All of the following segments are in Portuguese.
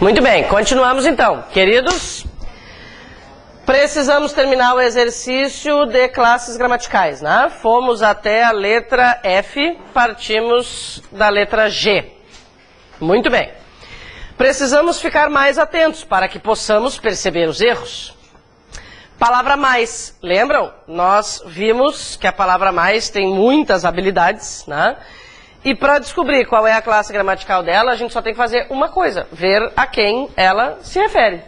Muito bem, continuamos então. Queridos, precisamos terminar o exercício de classes gramaticais, né? Fomos até a letra F, partimos da letra G. Muito bem. Precisamos ficar mais atentos para que possamos perceber os erros. Palavra mais, lembram? Nós vimos que a palavra mais tem muitas habilidades, né? E para descobrir qual é a classe gramatical dela, a gente só tem que fazer uma coisa, ver a quem ela se refere.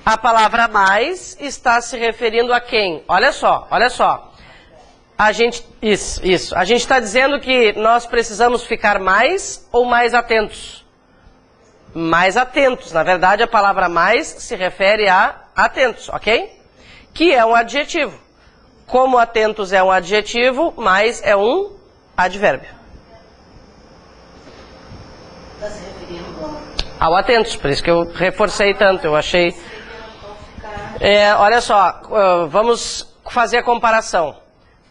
A palavra mais está se referindo a quem? Olha só, olha só. A gente, isso. A gente está dizendo que nós precisamos ficar mais ou mais atentos? Mais atentos. Na verdade, a palavra mais se refere a atentos, ok? Que é um adjetivo. Como atentos é um adjetivo, mais é um advérbio. Está se referindo ao atentos, por isso que eu reforcei tanto, eu achei... olha só, vamos fazer a comparação.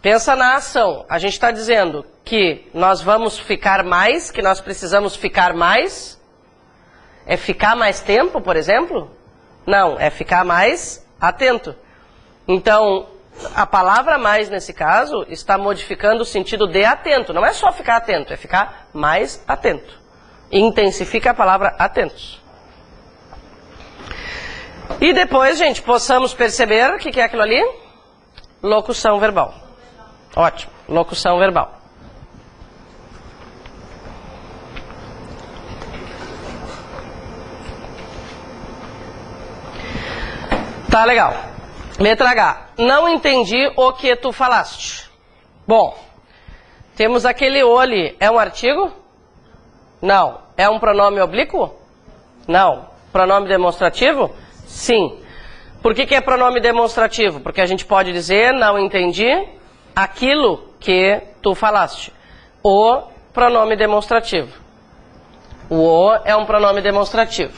Pensa na ação, a gente está dizendo que nós vamos ficar mais, que nós precisamos ficar mais. É ficar mais tempo, por exemplo? Não, é ficar mais atento. Então, a palavra mais, nesse caso, está modificando o sentido de atento. Não é só ficar atento, é ficar mais atento. Intensifica a palavra atentos. E depois, gente, possamos perceber o que é aquilo ali? Locução verbal. Ótimo, locução verbal. Tá legal. Letra H. Não entendi o que tu falaste. Bom, temos aquele o ali. É um artigo? Não. É um pronome oblíquo? Não. Pronome demonstrativo? Sim. Por que é pronome demonstrativo? Porque a gente pode dizer, não entendi aquilo que tu falaste. O pronome demonstrativo. O é um pronome demonstrativo.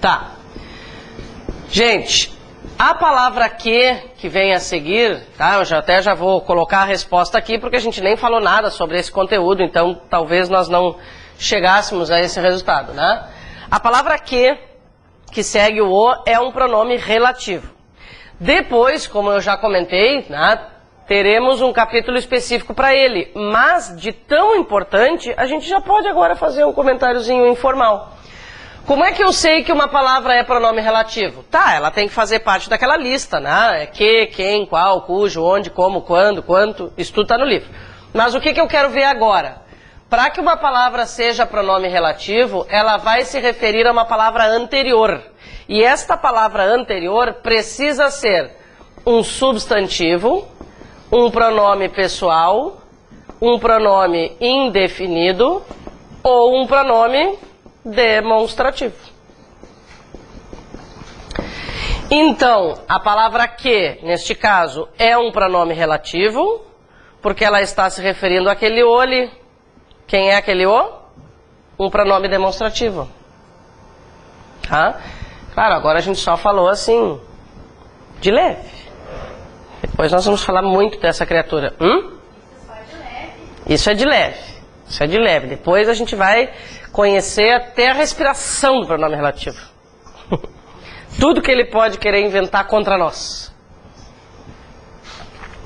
Tá. Gente, a palavra que vem a seguir, tá? Eu até já vou colocar a resposta aqui, porque a gente nem falou nada sobre esse conteúdo, então talvez nós não chegássemos a esse resultado, né? A palavra que segue o é um pronome relativo. Depois, como eu já comentei, né, teremos um capítulo específico para ele, mas de tão importante, a gente já pode agora fazer um comentáriozinho informal. Como é que eu sei que uma palavra é pronome relativo? Tá, ela tem que fazer parte daquela lista, né? É que, quem, qual, cujo, onde, como, quando, quanto, isso tudo está no livro. Mas o que eu quero ver agora? Para que uma palavra seja pronome relativo, ela vai se referir a uma palavra anterior. E esta palavra anterior precisa ser um substantivo, um pronome pessoal, um pronome indefinido ou um pronome demonstrativo. Então, a palavra que, neste caso, é um pronome relativo, porque ela está se referindo àquele o ali. Quem é aquele o? Um pronome demonstrativo. Tá? Claro, agora a gente só falou assim, de leve. Depois nós vamos falar muito dessa criatura. Isso é de leve. Isso é de leve. Depois a gente vai conhecer até a respiração do pronome relativo. Tudo que ele pode querer inventar contra nós.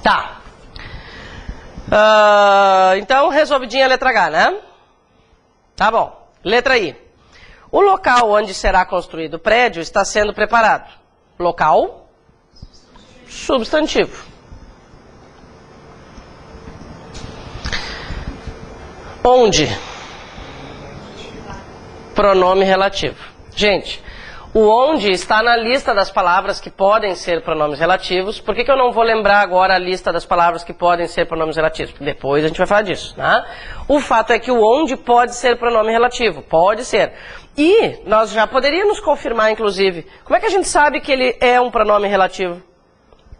Tá. Então, resolvidinha a letra H, né? Tá bom. Letra I. O local onde será construído o prédio está sendo preparado. Local, substantivo. Onde? Pronome relativo. Gente, o onde está na lista das palavras que podem ser pronomes relativos. Por que eu não vou lembrar agora a lista das palavras que podem ser pronomes relativos? Porque depois a gente vai falar disso, né? O fato é que o onde pode ser pronome relativo. Pode ser. E nós já poderíamos confirmar, inclusive, como é que a gente sabe que ele é um pronome relativo?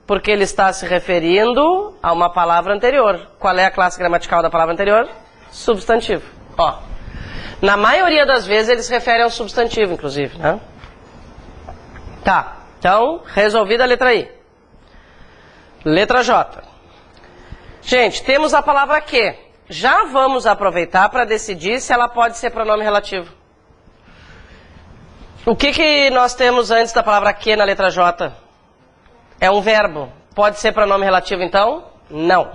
Porque ele está se referindo a uma palavra anterior. Qual é a classe gramatical da palavra anterior? Substantivo. Ó. Na maioria das vezes ele se refere ao substantivo, inclusive, né? Tá, então, resolvida a letra I. Letra J. Gente, temos a palavra que. Já vamos aproveitar para decidir se ela pode ser pronome relativo. O que nós temos antes da palavra que na letra J? É um verbo. Pode ser pronome relativo, então? Não.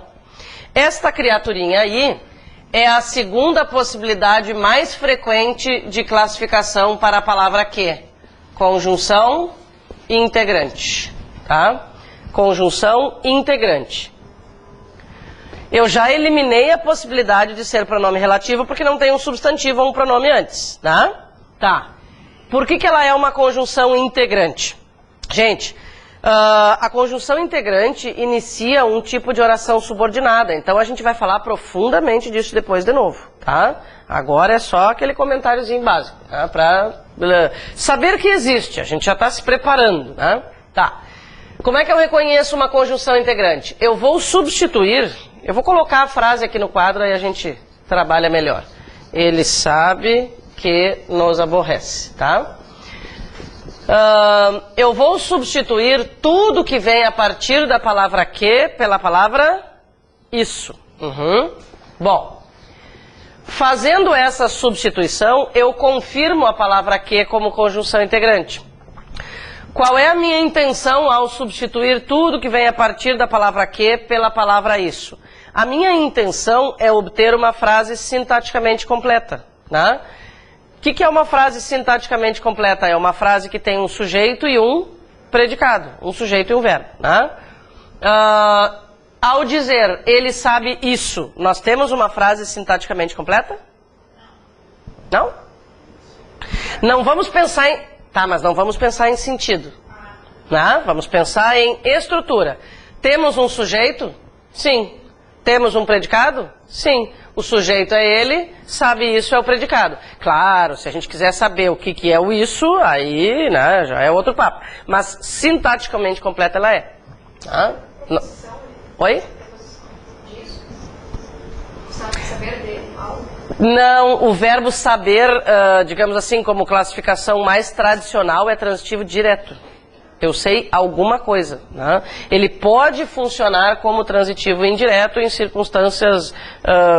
Esta criaturinha aí é a segunda possibilidade mais frequente de classificação para a palavra que. Conjunção integrante. Tá? Conjunção integrante. Eu já eliminei a possibilidade de ser pronome relativo porque não tem um substantivo ou um pronome antes, tá? Tá. Por que ela é uma conjunção integrante? Gente, a conjunção integrante inicia um tipo de oração subordinada, então a gente vai falar profundamente disso depois de novo, tá? Agora é só aquele comentáriozinho básico, tá? Para saber que existe, a gente já está se preparando, né? Tá. Como é que eu reconheço uma conjunção integrante? Eu vou substituir, eu vou colocar a frase aqui no quadro e a gente trabalha melhor. Ele sabe que nos aborrece, tá? Eu vou substituir tudo que vem a partir da palavra que pela palavra isso. Bom, fazendo essa substituição, eu confirmo a palavra que como conjunção integrante. Qual é a minha intenção ao substituir tudo que vem a partir da palavra que pela palavra isso? A minha intenção é obter uma frase sintaticamente completa, né? O que é uma frase sintaticamente completa? É uma frase que tem um sujeito e um predicado, um sujeito e um verbo, né? Ao dizer ele sabe isso, nós temos uma frase sintaticamente completa? Não? Não vamos pensar em... Tá, mas não vamos pensar em sentido, né? Vamos pensar em estrutura. Temos um sujeito? Sim. Temos um predicado? Sim. O sujeito é ele, sabe isso é o predicado. Claro, se a gente quiser saber o que é o isso, aí, né, já é outro papo. Mas sintaticamente completa ela é. Ah? Oi? Saber de algo? Não, o verbo saber, digamos assim, como classificação mais tradicional, é transitivo direto. Eu sei alguma coisa, né? Ele pode funcionar como transitivo indireto em circunstâncias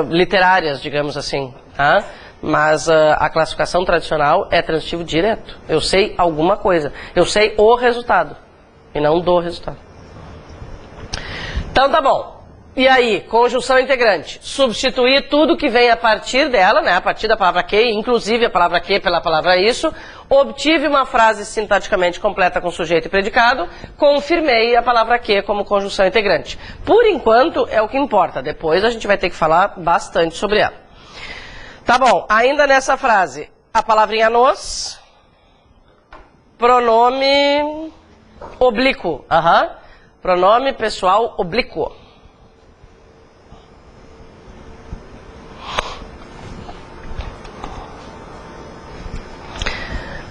literárias, digamos assim, tá? Mas a classificação tradicional é transitivo direto. Eu sei alguma coisa. Eu sei o resultado e não do resultado. Então tá bom. E aí, conjunção integrante. Substituir tudo que vem a partir dela, né? A partir da palavra que, inclusive a palavra que pela palavra isso. Obtive uma frase sintaticamente completa com sujeito e predicado. Confirmei a palavra que como conjunção integrante. Por enquanto, é o que importa. Depois a gente vai ter que falar bastante sobre ela. Tá bom, ainda nessa frase. A palavrinha nos. Pronome oblíquo. Pronome pessoal oblíquo.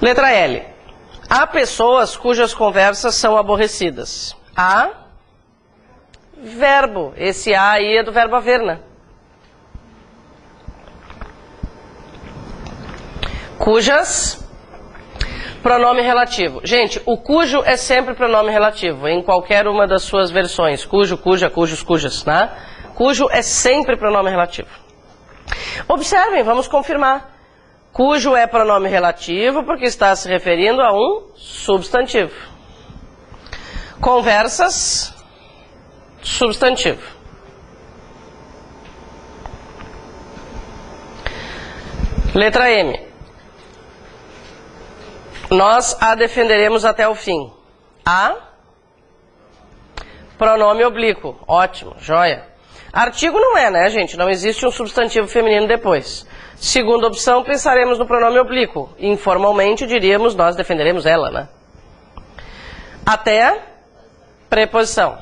Letra L. Há pessoas cujas conversas são aborrecidas. Há verbo. Esse há aí é do verbo haver, né? Cujas, pronome relativo. Gente, o cujo é sempre pronome relativo, em qualquer uma das suas versões. Cujo, cuja, cujos, cujas, né? Cujo é sempre pronome relativo. Observem, vamos confirmar. Cujo é pronome relativo porque está se referindo a um substantivo. Conversas, substantivo. Letra M. Nós a defenderemos até o fim. A, pronome oblíquo. Ótimo, joia. Artigo não é, né, gente? Não existe um substantivo feminino depois. Segunda opção, pensaremos no pronome oblíquo. Informalmente diríamos, nós defenderemos ela, né? Até, preposição.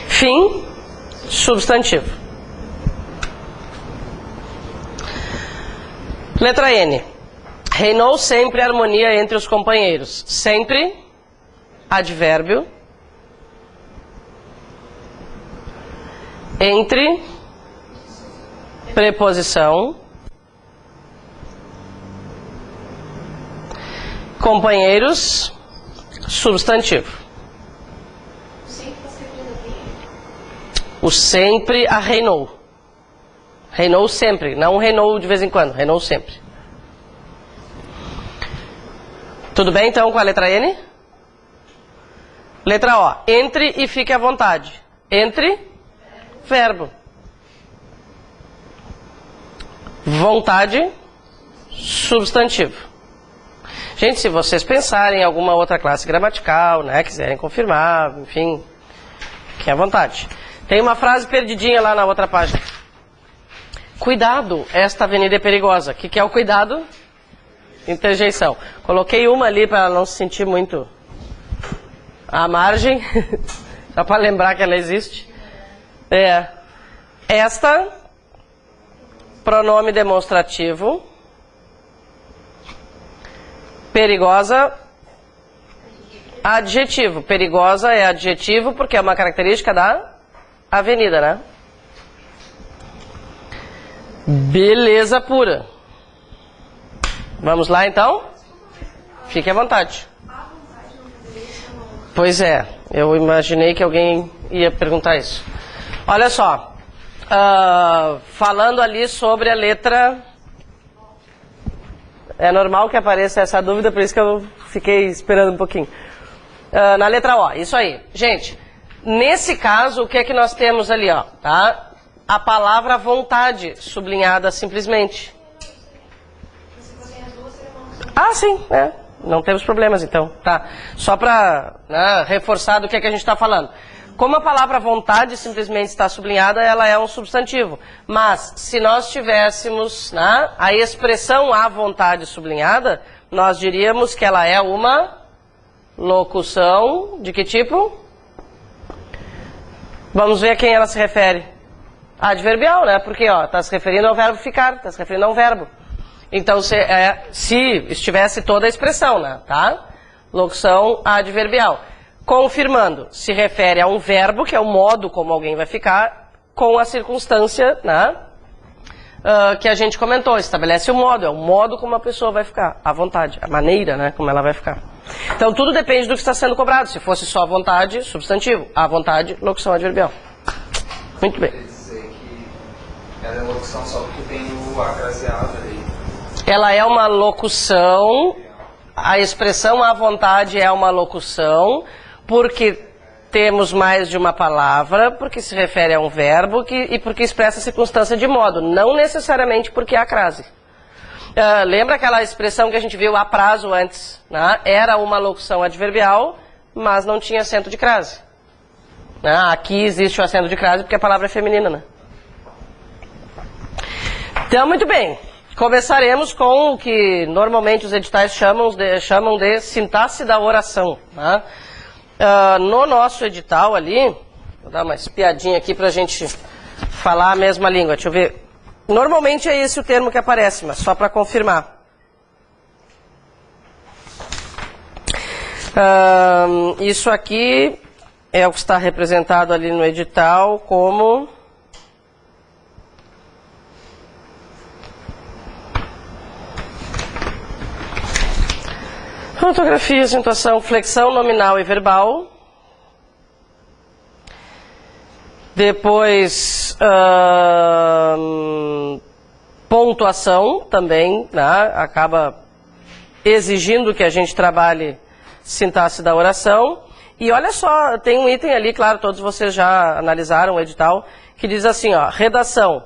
Fim, substantivo. Letra N. Reinou sempre a harmonia entre os companheiros. Sempre, advérbio. Entre, preposição. Companheiros, substantivo. O sempre a reinou. Reinou sempre, não reinou de vez em quando, reinou sempre. Tudo bem então com a letra N? Letra O, entre e fique à vontade. Entre, verbo. Vontade, substantivo. Gente, se vocês pensarem em alguma outra classe gramatical, né, quiserem confirmar, enfim, fiquem à vontade. Tem uma frase perdidinha lá na outra página. Cuidado, esta avenida é perigosa. O que é o cuidado? Interjeição. Coloquei uma ali para ela não se sentir muito à margem, só para lembrar que ela existe. Esta, pronome demonstrativo, perigosa, adjetivo. Perigosa é adjetivo porque é uma característica da avenida, né? Beleza pura. Vamos lá então? Fique à vontade. Pois é, eu imaginei que alguém ia perguntar isso. Olha só, falando ali sobre a letra... É normal que apareça essa dúvida, por isso que eu fiquei esperando um pouquinho. Na letra O, isso aí. Gente, nesse caso, o que é que nós temos ali, ó, tá? A palavra vontade, sublinhada simplesmente. Ah, sim, não temos problemas então, tá? Só para reforçar do que é que a gente está falando. Como a palavra vontade simplesmente está sublinhada, ela é um substantivo. Mas, se nós tivéssemos a expressão à vontade sublinhada, nós diríamos que ela é uma locução de que tipo? Vamos ver a quem ela se refere. Adverbial, né? Porque está se referindo ao verbo ficar, está se referindo a um verbo. Então, se estivesse toda a expressão, né? Tá? Locução adverbial. Confirmando, se refere a um verbo, que é o modo como alguém vai ficar, com a circunstância, né, que a gente comentou. Estabelece o modo, é o modo como a pessoa vai ficar, à vontade, a maneira, né, como ela vai ficar. Então, tudo depende do que está sendo cobrado. Se fosse só vontade, substantivo. À vontade, locução adverbial. Muito bem. Quer dizer que ela é locução só porque tem o acraseado aí. Ela é uma locução, a expressão à vontade é uma locução, porque temos mais de uma palavra, porque se refere a um verbo e porque expressa a circunstância de modo, não necessariamente porque há crase. Lembra aquela expressão que a gente viu a prazo antes? Né? Era uma locução adverbial, mas não tinha acento de crase. Aqui existe o acento de crase porque a palavra é feminina. Né? Então, muito bem. Começaremos com o que normalmente os editais chamam de sintaxe da oração. Né? No nosso edital ali, vou dar uma espiadinha aqui para a gente falar a mesma língua. Deixa eu ver. Normalmente é esse o termo que aparece, mas só para confirmar. Isso aqui é o que está representado ali no edital como... Ortografia, acentuação, flexão nominal e verbal. Depois, pontuação também, né? Acaba exigindo que a gente trabalhe sintaxe da oração. E olha só, tem um item ali, claro, todos vocês já analisaram o edital, que diz assim, ó, redação.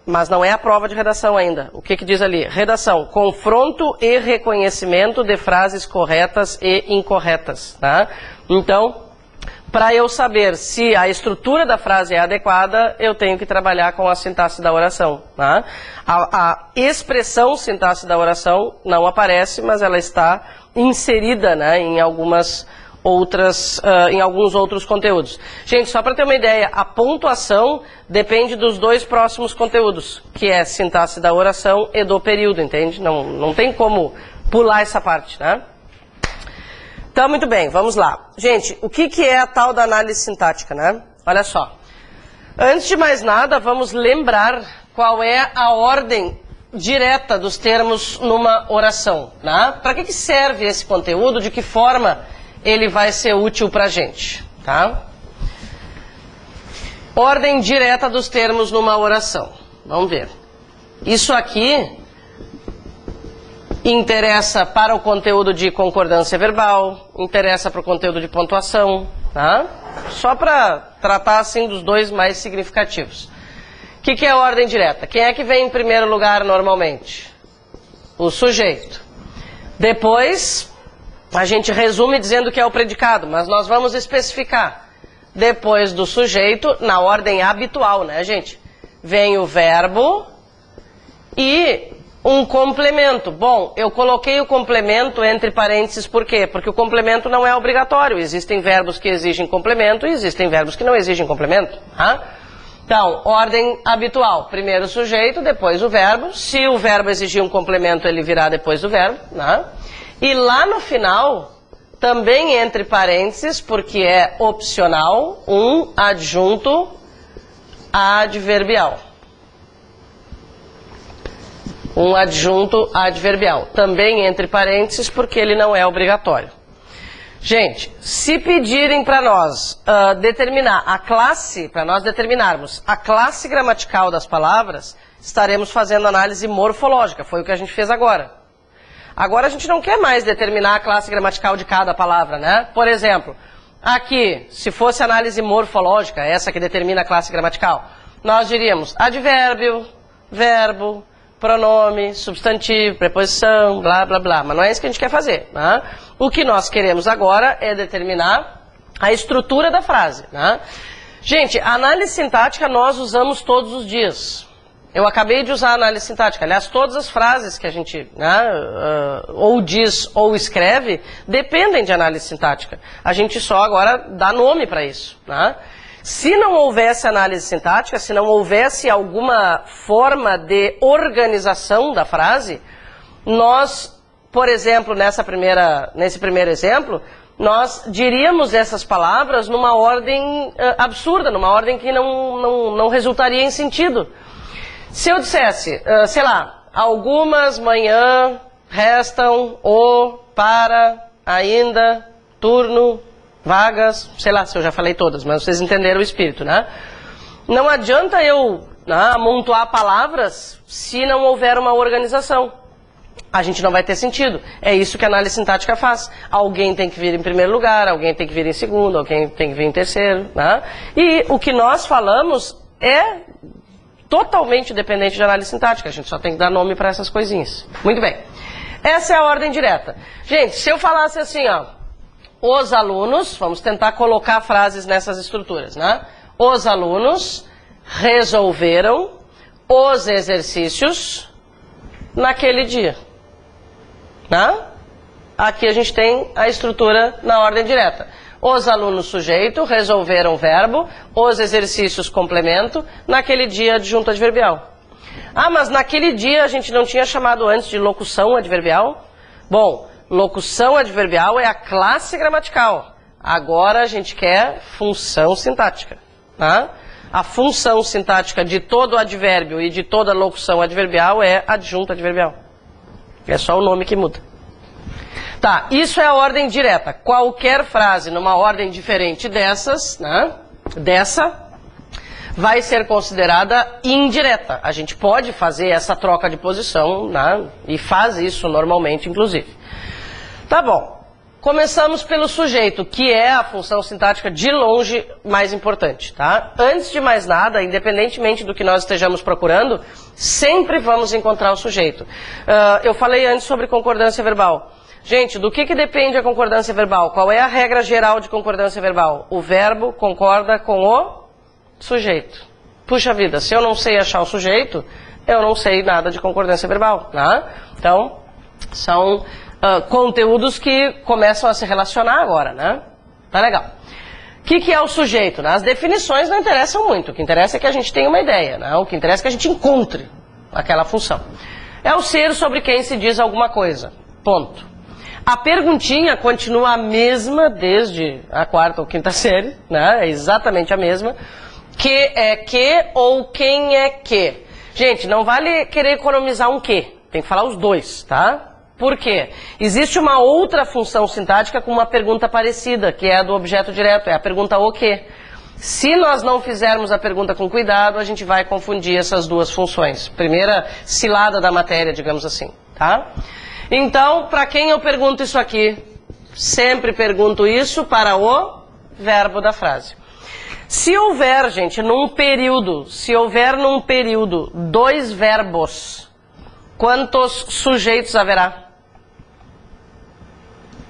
Mas não é a prova de redação ainda. O que diz ali? Redação, confronto e reconhecimento de frases corretas e incorretas. Tá? Então, para eu saber se a estrutura da frase é adequada, eu tenho que trabalhar com a sintaxe da oração. Tá? A expressão sintaxe da oração não aparece, mas ela está inserida, né, em alguns outros conteúdos. Gente, só para ter uma ideia, a pontuação depende dos dois próximos conteúdos, que é sintaxe da oração e do período, entende? Não tem como pular essa parte, né? Então, muito bem, vamos lá. Gente, o que é a tal da análise sintática, né? Olha só. Antes de mais nada, vamos lembrar qual é a ordem direta dos termos numa oração, né? Para que serve esse conteúdo? De que forma ele vai ser útil para a gente, tá? Ordem direta dos termos numa oração. Vamos ver. Isso aqui interessa para o conteúdo de concordância verbal, interessa para o conteúdo de pontuação, tá? Só para tratar assim dos dois mais significativos. O que é a ordem direta? Quem é que vem em primeiro lugar normalmente? O sujeito. Depois, a gente resume dizendo que é o predicado, mas nós vamos especificar. Depois do sujeito, na ordem habitual, né, gente? Vem o verbo e um complemento. Bom, eu coloquei o complemento entre parênteses por quê? Porque o complemento não é obrigatório. Existem verbos que exigem complemento e existem verbos que não exigem complemento. Tá? Então, ordem habitual. Primeiro o sujeito, depois o verbo. Se o verbo exigir um complemento, ele virá depois do verbo. Tá? E lá no final, também entre parênteses, porque é opcional, um adjunto adverbial. Um adjunto adverbial. Também entre parênteses, porque ele não é obrigatório. Gente, se pedirem para nós determinar a classe, para nós determinarmos a classe gramatical das palavras, estaremos fazendo análise morfológica. Foi o que a gente fez agora. Agora a gente não quer mais determinar a classe gramatical de cada palavra, né? Por exemplo, aqui, se fosse análise morfológica, essa que determina a classe gramatical, nós diríamos advérbio, verbo, pronome, substantivo, preposição, blá, blá, blá. Mas não é isso que a gente quer fazer. Né? O que nós queremos agora é determinar a estrutura da frase. Né? Gente, a análise sintática nós usamos todos os dias. Eu acabei de usar a análise sintática. Aliás, todas as frases que a gente ou diz ou escreve dependem de análise sintática. A gente só agora dá nome para isso. Né? Se não houvesse análise sintática, se não houvesse alguma forma de organização da frase, nós, por exemplo, nesse primeiro exemplo, nós diríamos essas palavras numa ordem absurda, numa ordem que não resultaria em sentido. Se eu dissesse, sei lá, algumas manhã restam o, para, ainda, turno, vagas, sei lá se eu já falei todas, mas vocês entenderam o espírito, né? Não adianta eu amontoar palavras se não houver uma organização. A gente não vai ter sentido. É isso que a análise sintática faz. Alguém tem que vir em primeiro lugar, alguém tem que vir em segundo, alguém tem que vir em terceiro, né? E o que nós falamos é totalmente dependente de análise sintática. A gente só tem que dar nome para essas coisinhas. Muito bem. Essa é a ordem direta. Gente, se eu falasse assim, ó, os alunos, vamos tentar colocar frases nessas estruturas, né? Os alunos resolveram os exercícios naquele dia. Né? Aqui a gente tem a estrutura na ordem direta. Os alunos sujeito resolveram verbo, os exercícios complemento, naquele dia adjunto adverbial. Ah, mas naquele dia a gente não tinha chamado antes de locução adverbial? Bom, locução adverbial é a classe gramatical. Agora a gente quer função sintática. Tá? A função sintática de todo advérbio e de toda locução adverbial é adjunto adverbial. É só o nome que muda. Tá, isso é a ordem direta. Qualquer frase numa ordem diferente dessas, né, vai ser considerada indireta. A gente pode fazer essa troca de posição, né, e faz isso normalmente, inclusive. Tá bom. Começamos pelo sujeito, que é a função sintática de longe mais importante, tá? Antes de mais nada, independentemente do que nós estejamos procurando, sempre vamos encontrar o sujeito. Eu falei antes sobre concordância verbal. Gente, do que depende a concordância verbal? Qual é a regra geral de concordância verbal? O verbo concorda com o sujeito. Puxa vida, se eu não sei achar o sujeito, eu não sei nada de concordância verbal, tá? Então, são conteúdos que começam a se relacionar agora, né? Tá legal. O que é o sujeito? Né? As definições não interessam muito. O que interessa é que a gente tenha uma ideia, né? O que interessa é que a gente encontre aquela função. É o ser sobre quem se diz alguma coisa. Ponto. A perguntinha continua a mesma desde a quarta ou quinta série, né? É exatamente a mesma. Que é que ou quem é que? Gente, não vale querer economizar um que. Tem que falar os dois, tá? Por quê? Existe uma outra função sintática com uma pergunta parecida, que é a do objeto direto, é a pergunta o quê. Se nós não fizermos a pergunta com cuidado, a gente vai confundir essas duas funções. Primeira cilada da matéria, digamos assim, tá? Então, para quem eu pergunto isso aqui? Sempre pergunto isso para o verbo da frase. Se houver, gente, num período, dois verbos, quantos sujeitos haverá?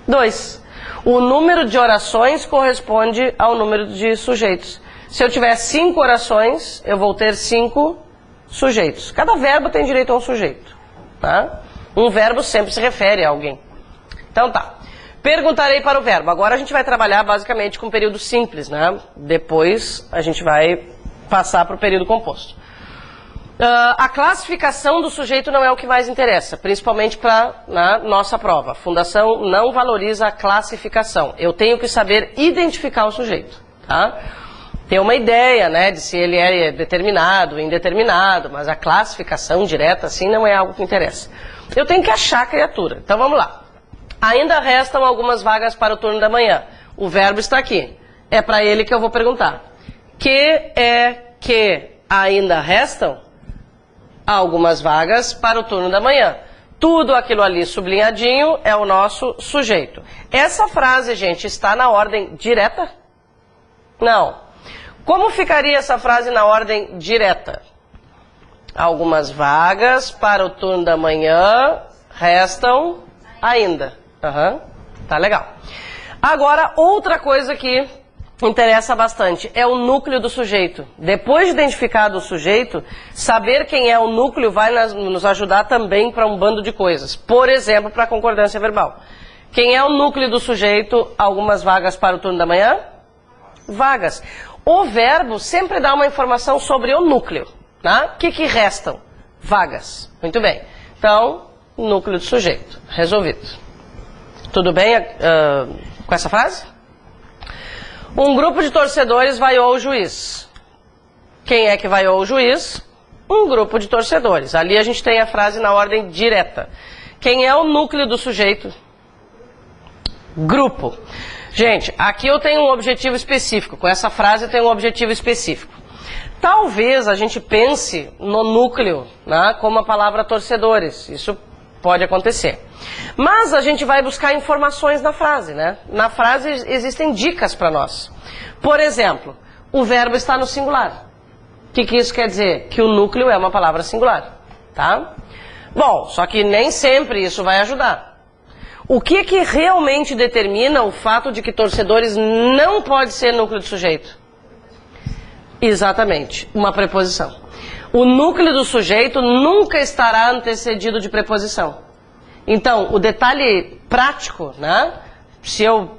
2. O número de orações corresponde ao número de sujeitos. Se eu tiver 5 orações, eu vou ter 5 sujeitos. Cada verbo tem direito a um sujeito, tá? Um verbo sempre se refere a alguém. Então tá. Perguntarei para o verbo. Agora a gente vai trabalhar basicamente com período simples, né? Depois a gente vai passar para o período composto. A classificação do sujeito não é o que mais interessa, principalmente para a nossa prova. A Fundação não valoriza a classificação. Eu tenho que saber identificar o sujeito, tá? Ter uma ideia, né, de se ele é determinado, indeterminado, mas a classificação direta, assim, não é algo que interessa. Eu tenho que achar a criatura. Então vamos lá. Ainda restam algumas vagas para o turno da manhã. O verbo está aqui. É para ele que eu vou perguntar. Que ainda restam algumas vagas para o turno da manhã. Tudo aquilo ali sublinhadinho é o nosso sujeito. Essa frase, gente, está na ordem direta? Não. Como ficaria essa frase na ordem direta? Algumas vagas para o turno da manhã restam ainda. Tá legal. Agora, outra coisa que interessa bastante é o núcleo do sujeito. Depois de identificado o sujeito, saber quem é o núcleo vai nos ajudar também para um bando de coisas. Por exemplo, para a concordância verbal. Quem é o núcleo do sujeito? Algumas vagas para o turno da manhã? Vagas. O verbo sempre dá uma informação sobre o núcleo. Tá? O que restam? Vagas. Muito bem. Então, núcleo do sujeito. Resolvido. Tudo bem com essa frase? Um grupo de torcedores vaiou o juiz. Quem é que vaiou o juiz? Um grupo de torcedores. Ali a gente tem a frase na ordem direta. Quem é o núcleo do sujeito? Grupo. Gente, aqui eu tenho um objetivo específico. Com essa frase eu tenho um objetivo específico. Talvez a gente pense no núcleo, né, como a palavra torcedores. Isso pode acontecer. Mas a gente vai buscar informações na frase, né? Na frase existem dicas para nós. Por exemplo, o verbo está no singular. O que isso quer dizer? Que o núcleo é uma palavra singular, tá? Bom, só que nem sempre isso vai ajudar. O que realmente determina o fato de que torcedores não pode ser núcleo de sujeito? Exatamente, uma preposição. O núcleo do sujeito nunca estará antecedido de preposição. Então, o detalhe prático, né? Se eu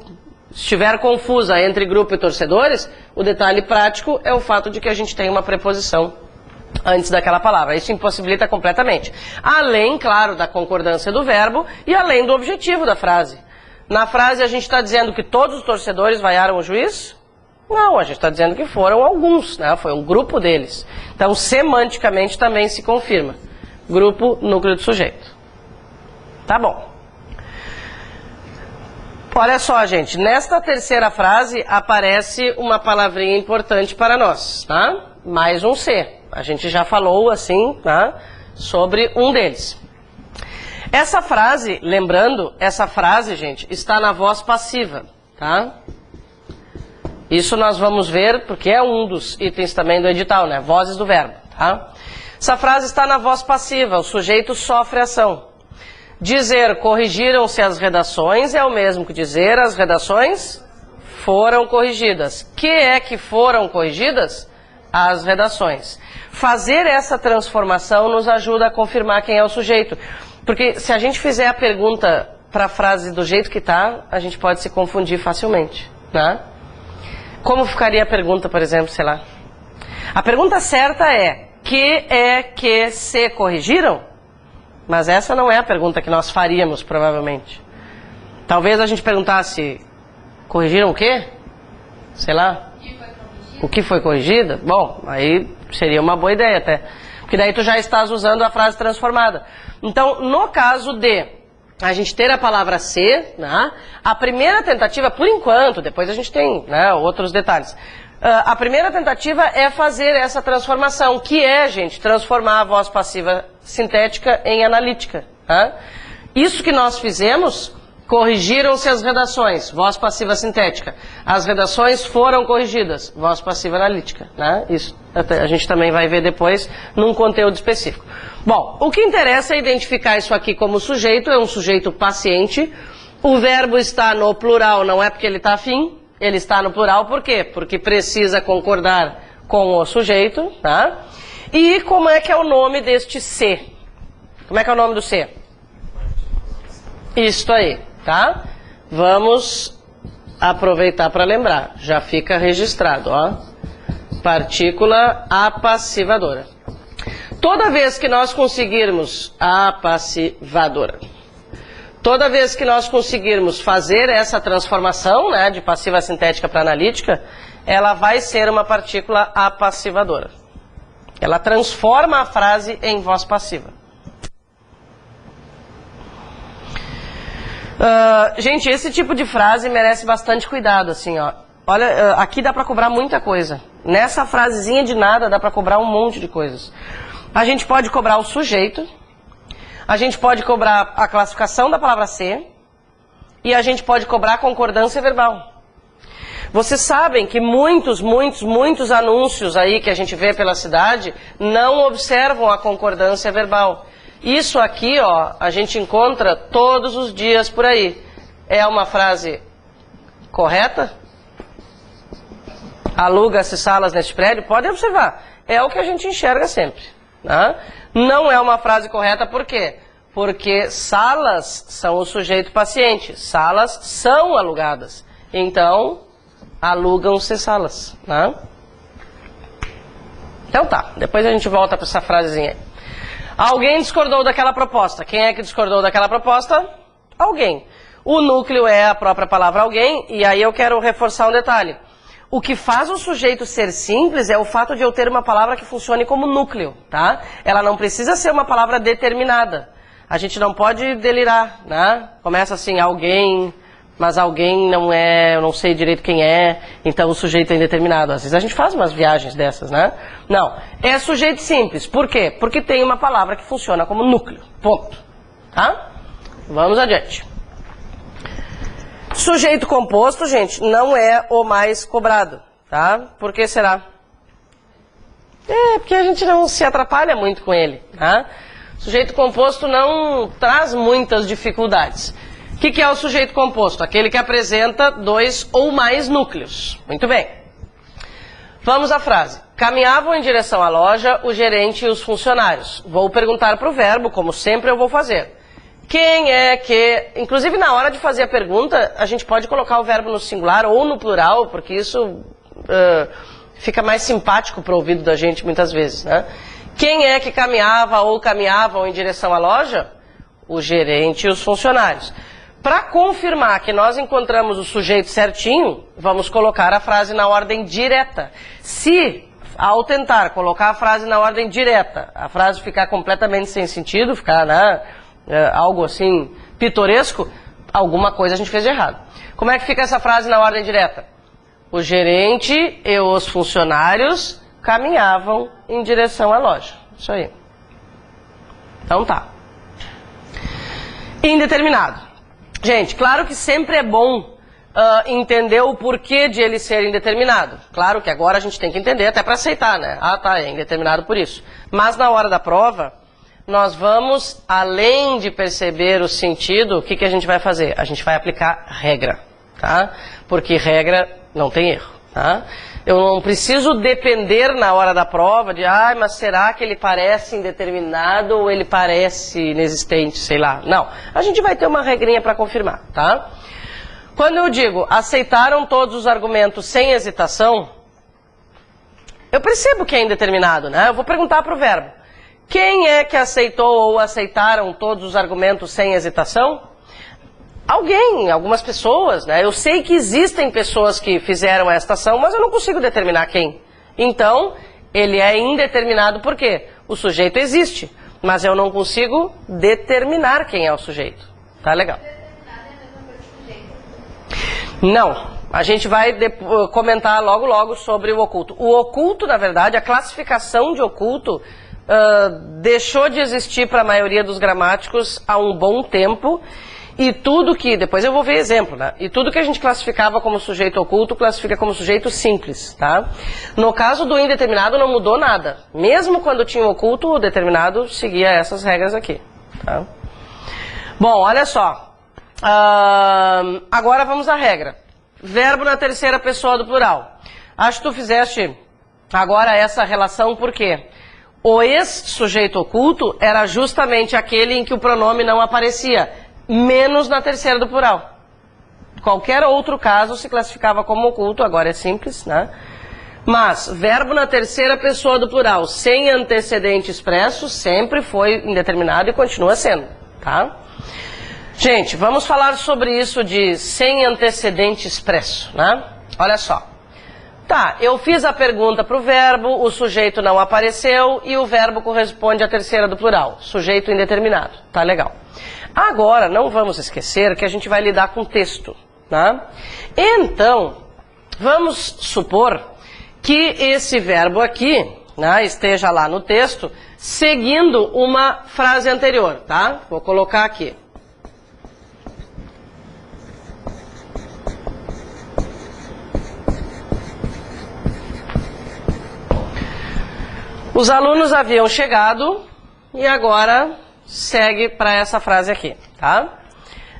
estiver confusa entre grupo e torcedores, o detalhe prático é o fato de que a gente tem uma preposição antes daquela palavra. Isso impossibilita completamente. Além, claro, da concordância do verbo e além do objetivo da frase. Na frase a gente está dizendo que todos os torcedores vaiaram o juiz? Não, a gente está dizendo que foram alguns, né? Foi um grupo deles. Então, semanticamente também se confirma. Grupo, núcleo do sujeito. Tá bom. Olha só, gente, nesta terceira frase aparece uma palavrinha importante para nós, tá? Mais um C. A gente já falou, assim, tá? Sobre um deles. Essa frase, lembrando, essa frase, gente, está na voz passiva, tá? Isso nós vamos ver, porque é um dos itens também do edital, né? Vozes do verbo, tá? Essa frase está na voz passiva, o sujeito sofre ação. Dizer corrigiram-se as redações é o mesmo que dizer as redações foram corrigidas. Que foram corrigidas? As redações. Fazer essa transformação nos ajuda a confirmar quem é o sujeito. Porque se a gente fizer a pergunta para a frase do jeito que está, a gente pode se confundir facilmente, né? Como ficaria a pergunta, por exemplo, sei lá? A pergunta certa é: que se corrigiram? Mas essa não é a pergunta que nós faríamos, provavelmente. Talvez a gente perguntasse: corrigiram o quê? Sei lá. O que foi corrigido? Bom, aí seria uma boa ideia até. Porque daí tu já estás usando a frase transformada. Então, no caso de a gente ter a palavra ser, né, a primeira tentativa, por enquanto, depois a gente tem, né, outros detalhes. A primeira tentativa é fazer essa transformação, que é, gente, transformar a voz passiva sintética em analítica. Tá? Isso que nós fizemos, corrigiram-se as redações, voz passiva sintética. As redações foram corrigidas, voz passiva analítica. Né? Isso a gente também vai ver depois num conteúdo específico. Bom, o que interessa é identificar isso aqui como sujeito, é um sujeito paciente. O verbo está no plural, não é porque ele está afim. Ele está no plural por quê? Porque precisa concordar com o sujeito, tá? E como é que é o nome deste C? Como é que é o nome do C? Isto aí, tá? Vamos aproveitar para lembrar. Já fica registrado, ó. Partícula apassivadora. Toda vez que nós conseguirmos apassivadora, toda vez que nós conseguirmos fazer essa transformação, né, de passiva sintética para analítica, ela vai ser uma partícula apassivadora. Ela transforma a frase em voz passiva. Gente, esse tipo de frase merece bastante cuidado, assim, ó. Olha, aqui dá para cobrar muita coisa. Nessa frasezinha de nada dá para cobrar um monte de coisas. A gente pode cobrar o sujeito. A gente pode cobrar a classificação da palavra ser e a gente pode cobrar a concordância verbal. Vocês sabem que muitos anúncios aí que a gente vê pela cidade não observam a concordância verbal. Isso aqui, ó, a gente encontra todos os dias por aí. É uma frase correta? Aluga-se salas neste prédio? Podem observar. É o que a gente enxerga sempre. Tá? Não é uma frase correta, por quê? Porque salas são o sujeito paciente, salas são alugadas. Então, alugam-se salas. Tá? Então tá, depois a gente volta para essa frasezinha aí. Alguém discordou daquela proposta. Quem é que discordou daquela proposta? Alguém. O núcleo é a própria palavra alguém, e aí eu quero reforçar um detalhe. O que faz o sujeito ser simples é o fato de eu ter uma palavra que funcione como núcleo, tá? Ela não precisa ser uma palavra determinada. A gente não pode delirar, né? Começa assim, alguém, mas alguém não é, eu não sei direito quem é, então o sujeito é indeterminado. Às vezes a gente faz umas viagens dessas, né? Não, é sujeito simples. Por quê? Porque tem uma palavra que funciona como núcleo, ponto. Tá? Vamos adiante. Sujeito composto, gente, não é o mais cobrado, tá? Por que será? Porque a gente não se atrapalha muito com ele, tá? Sujeito composto não traz muitas dificuldades. O que é o sujeito composto? Aquele que apresenta dois ou mais núcleos. Muito bem. Vamos à frase. Caminhavam em direção à loja o gerente e os funcionários. Vou perguntar para o verbo, como sempre eu vou fazer. Quem é que... Inclusive, na hora de fazer a pergunta, a gente pode colocar o verbo no singular ou no plural, porque isso fica mais simpático para o ouvido da gente muitas vezes, né? Quem é que caminhava ou caminhavam em direção à loja? O gerente e os funcionários. Para confirmar que nós encontramos o sujeito certinho, vamos colocar a frase na ordem direta. Se, ao tentar colocar a frase na ordem direta, a frase ficar completamente sem sentido, ficar, né, algo assim pitoresco, alguma coisa a gente fez de errado. Como é que fica essa frase na ordem direta? O gerente e os funcionários caminhavam em direção à loja. Isso aí. Então tá. Indeterminado. Gente, claro que sempre é bom entender o porquê de ele ser indeterminado. Claro que agora a gente tem que entender até para aceitar, né? Ah, tá, é indeterminado por isso. Mas na hora da prova, nós vamos, além de perceber o sentido, o que a gente vai fazer? A gente vai aplicar regra, tá? Porque regra não tem erro, tá? Eu não preciso depender na hora da prova de, mas será que ele parece indeterminado ou ele parece inexistente, sei lá. Não, a gente vai ter uma regrinha para confirmar, tá? Quando eu digo, aceitaram todos os argumentos sem hesitação, eu percebo que é indeterminado, né? Eu vou perguntar para o verbo. Quem é que aceitou ou aceitaram todos os argumentos sem hesitação? Alguém, algumas pessoas, né? Eu sei que existem pessoas que fizeram esta ação, mas eu não consigo determinar quem. Então, ele é indeterminado por quê? O sujeito existe, mas eu não consigo determinar quem é o sujeito. Tá legal? Determinado é a mesma coisa que sujeito. Não, A gente vai comentar logo sobre o oculto. O oculto, na verdade, a classificação de oculto deixou de existir para a maioria dos gramáticos há um bom tempo. E tudo que, depois eu vou ver exemplo, né? E tudo que a gente classificava como sujeito oculto, classifica como sujeito simples, tá? No caso do indeterminado não mudou nada. Mesmo quando tinha oculto, o determinado seguia essas regras aqui, tá? Bom, olha só. Agora vamos à regra. Verbo na terceira pessoa do plural. Acho que tu fizeste agora essa relação, por quê? O ex-sujeito oculto era justamente aquele em que o pronome não aparecia, menos na terceira do plural. Qualquer outro caso se classificava como oculto, agora é simples, né? Mas, verbo na terceira pessoa do plural, sem antecedente expresso, sempre foi indeterminado e continua sendo, tá? Gente, vamos falar sobre isso de sem antecedente expresso, né? Olha só. Tá, eu fiz a pergunta para o verbo, o sujeito não apareceu e o verbo corresponde à terceira do plural, sujeito indeterminado, tá legal. Agora, não vamos esquecer que a gente vai lidar com texto, né? Então, vamos supor que esse verbo aqui, né, esteja lá no texto, seguindo uma frase anterior, tá? Vou colocar aqui. Os alunos haviam chegado e agora segue para essa frase aqui, tá?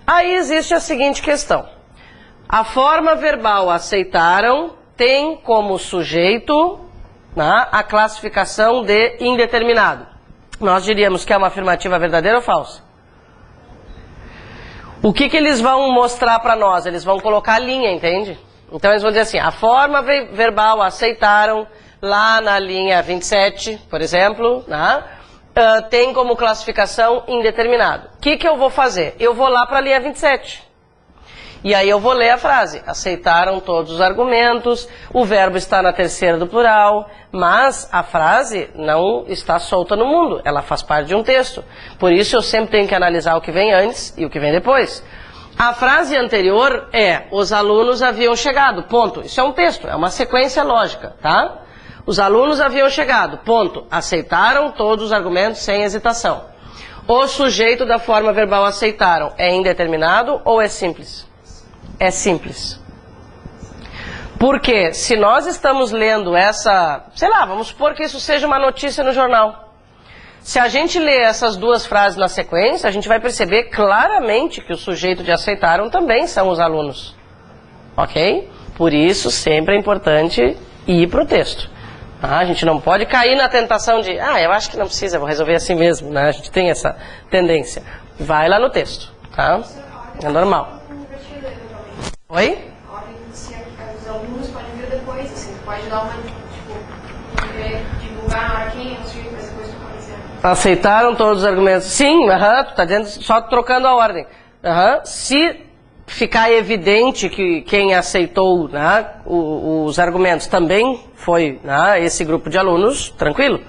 Aí existe a seguinte questão. A forma verbal aceitaram tem como sujeito, né, a classificação de indeterminado. Nós diríamos que é uma afirmativa verdadeira ou falsa? O que eles vão mostrar para nós? Eles vão colocar a linha, entende? Então eles vão dizer assim, a forma verbal aceitaram lá na linha 27, por exemplo, né? Tem como classificação indeterminado. O que eu vou fazer? Eu vou lá para a linha 27. E aí eu vou ler a frase. Aceitaram todos os argumentos, o verbo está na terceira do plural, mas a frase não está solta no mundo, ela faz parte de um texto. Por isso eu sempre tenho que analisar o que vem antes e o que vem depois. A frase anterior é, os alunos haviam chegado, ponto. Isso é um texto, é uma sequência lógica, tá? Os alunos haviam chegado, ponto. Aceitaram todos os argumentos sem hesitação. O sujeito da forma verbal aceitaram é indeterminado ou é simples? É simples. Porque se nós estamos lendo essa, sei lá, vamos supor que isso seja uma notícia no jornal. Se a gente lê essas duas frases na sequência, a gente vai perceber claramente que o sujeito de aceitaram também são os alunos. Ok? Por isso sempre é importante ir para o texto. A gente não pode cair na tentação de, eu acho que não precisa, vou resolver assim mesmo, né? A gente tem essa tendência. Vai lá no texto, tá? É normal. Oi? A ordem inicial, os alunos podem vir depois, assim, pode dar uma, divulgar na hora quem é o sujeito, mas depois tu pode. Aceitaram todos os argumentos. Sim, tu tá dizendo, só trocando a ordem. Se ficar evidente que quem aceitou, né, os argumentos também foi, né, esse grupo de alunos, tranquilo.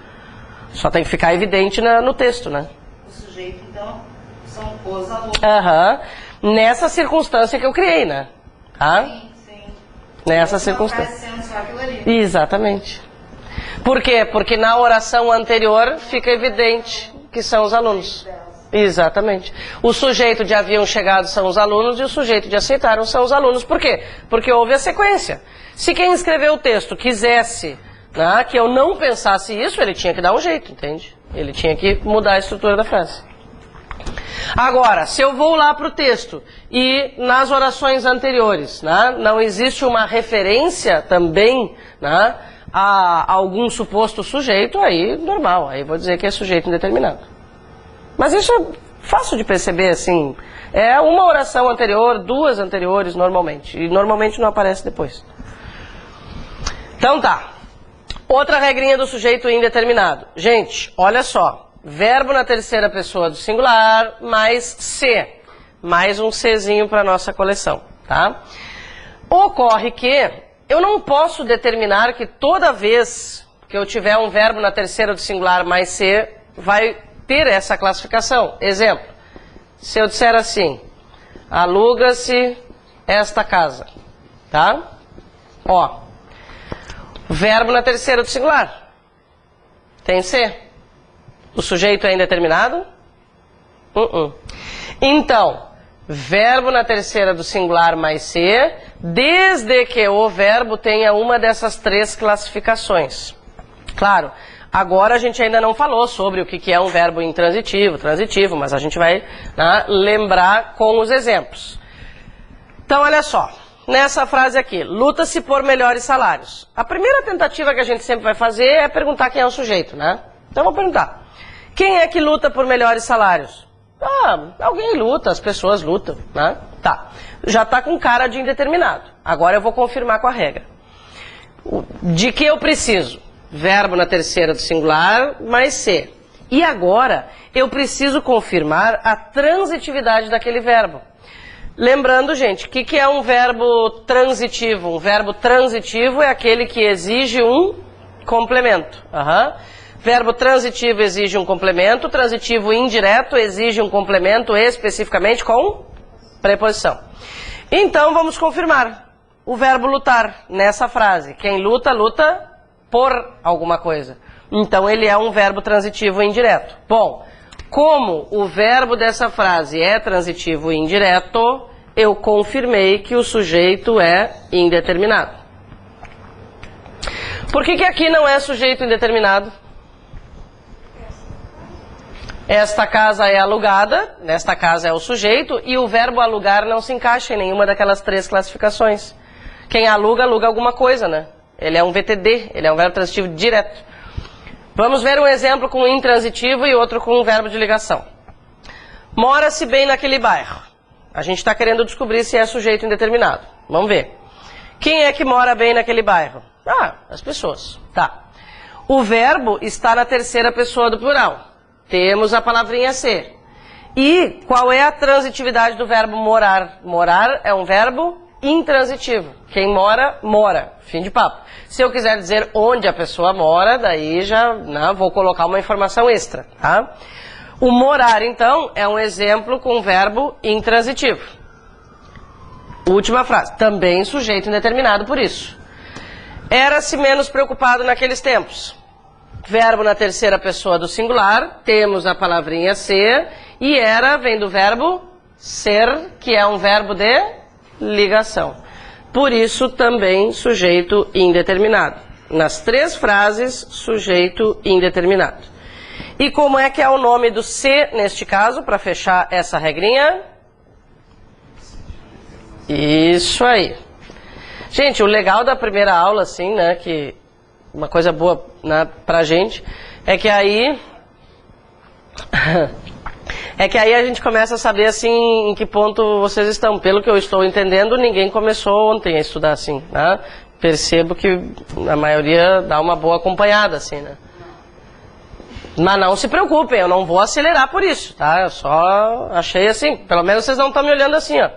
Só tem que ficar evidente no texto, né? O sujeito, então, são os alunos. Nessa circunstância que eu criei, né? Tá? Sim. Nessa circunstância. Sendo só aquilo ali. Exatamente. Por quê? Porque na oração anterior fica evidente que são os alunos. Exatamente. O sujeito de haviam chegado são os alunos e o sujeito de aceitaram são os alunos. Por quê? Porque houve a sequência. Se quem escreveu o texto quisesse, né, que eu não pensasse isso, ele tinha que dar um jeito, entende? Ele tinha que mudar a estrutura da frase. Agora, se eu vou lá para o texto e nas orações anteriores, né, não existe uma referência também, né, a algum suposto sujeito, aí normal, aí vou dizer que é sujeito indeterminado. Mas isso é fácil de perceber, assim, é uma oração anterior, duas anteriores normalmente, e normalmente não aparece depois. Então tá, outra regrinha do sujeito indeterminado. Gente, olha só, verbo na terceira pessoa do singular, mais C, mais um Czinho para nossa coleção, tá? Ocorre que eu não posso determinar que toda vez que eu tiver um verbo na terceira do singular mais C, vai ter essa classificação. Exemplo, se eu disser assim, aluga-se esta casa, tá? Ó, verbo na terceira do singular. Tem C. O sujeito é indeterminado? Então, verbo na terceira do singular mais C, desde que o verbo tenha uma dessas três classificações. Claro, agora a gente ainda não falou sobre o que é um verbo intransitivo, transitivo, mas a gente vai, né, lembrar com os exemplos. Então, olha só, nessa frase aqui, luta-se por melhores salários. A primeira tentativa que a gente sempre vai fazer é perguntar quem é o sujeito, né? Então, vou perguntar, quem é que luta por melhores salários? Ah, alguém luta, as pessoas lutam, né? Tá, já está com cara de indeterminado. Agora eu vou confirmar com a regra. De que eu preciso? Verbo na terceira do singular mais C. E agora eu preciso confirmar a transitividade daquele verbo. Lembrando, gente, o que é um verbo transitivo? Um verbo transitivo é aquele que exige um complemento. Verbo transitivo exige um complemento, transitivo indireto exige um complemento especificamente com preposição. Então vamos confirmar o verbo lutar nessa frase. Quem luta, luta por alguma coisa. Então ele é um verbo transitivo indireto. Bom, como o verbo dessa frase é transitivo indireto, eu confirmei que o sujeito é indeterminado. Por que aqui não é sujeito indeterminado? Esta casa é alugada, nesta casa é o sujeito, e o verbo alugar não se encaixa em nenhuma daquelas três classificações. Quem aluga, aluga alguma coisa, né? Ele é um VTD, ele é um verbo transitivo direto. Vamos ver um exemplo com um intransitivo e outro com um verbo de ligação. Mora-se bem naquele bairro. A gente está querendo descobrir se é sujeito indeterminado. Vamos ver. Quem é que mora bem naquele bairro? Ah, as pessoas. Tá. O verbo está na terceira pessoa do plural. Temos a palavrinha ser. E qual é a transitividade do verbo morar? Morar é um verbo intransitivo. Quem mora, mora. Fim de papo. Se eu quiser dizer onde a pessoa mora, daí já vou colocar uma informação extra. Tá? O morar, então, é um exemplo com verbo intransitivo. Última frase. Também sujeito indeterminado por isso. Era-se menos preocupado naqueles tempos. Verbo na terceira pessoa do singular, temos a palavrinha ser, e era vem do verbo ser, que é um verbo de ligação. Por isso, também sujeito indeterminado. Nas três frases, sujeito indeterminado. E como é que é o nome do se neste caso, para fechar essa regrinha? Isso aí. Gente, o legal da primeira aula, assim, né, que uma coisa boa, né, pra gente, é que aí a gente começa a saber, assim, em que ponto vocês estão. Pelo que eu estou entendendo, ninguém começou ontem a estudar assim, né? Percebo que a maioria dá uma boa acompanhada, assim, né? Mas não se preocupem, eu não vou acelerar por isso, tá? Eu só achei assim, pelo menos vocês não estão me olhando assim, ó.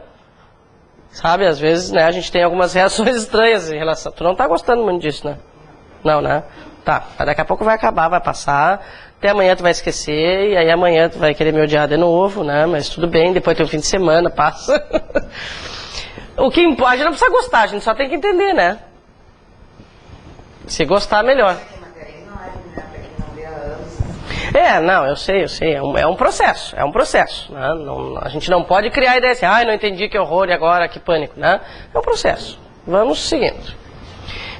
Sabe, às vezes, né, a gente tem algumas reações estranhas em relação... Tu não tá gostando muito disso, né? Não, né? Tá, daqui a pouco vai acabar, vai passar, até amanhã tu vai esquecer, e aí amanhã tu vai querer me odiar de novo, né? Mas tudo bem, depois tem o fim de semana, passa. O que importa, a gente não precisa gostar, a gente só tem que entender, né? Se gostar, melhor. Não, eu sei, é um processo, né? Não, a gente não pode criar a ideia assim, não entendi, que horror, e agora, que pânico, né? É um processo, vamos seguindo.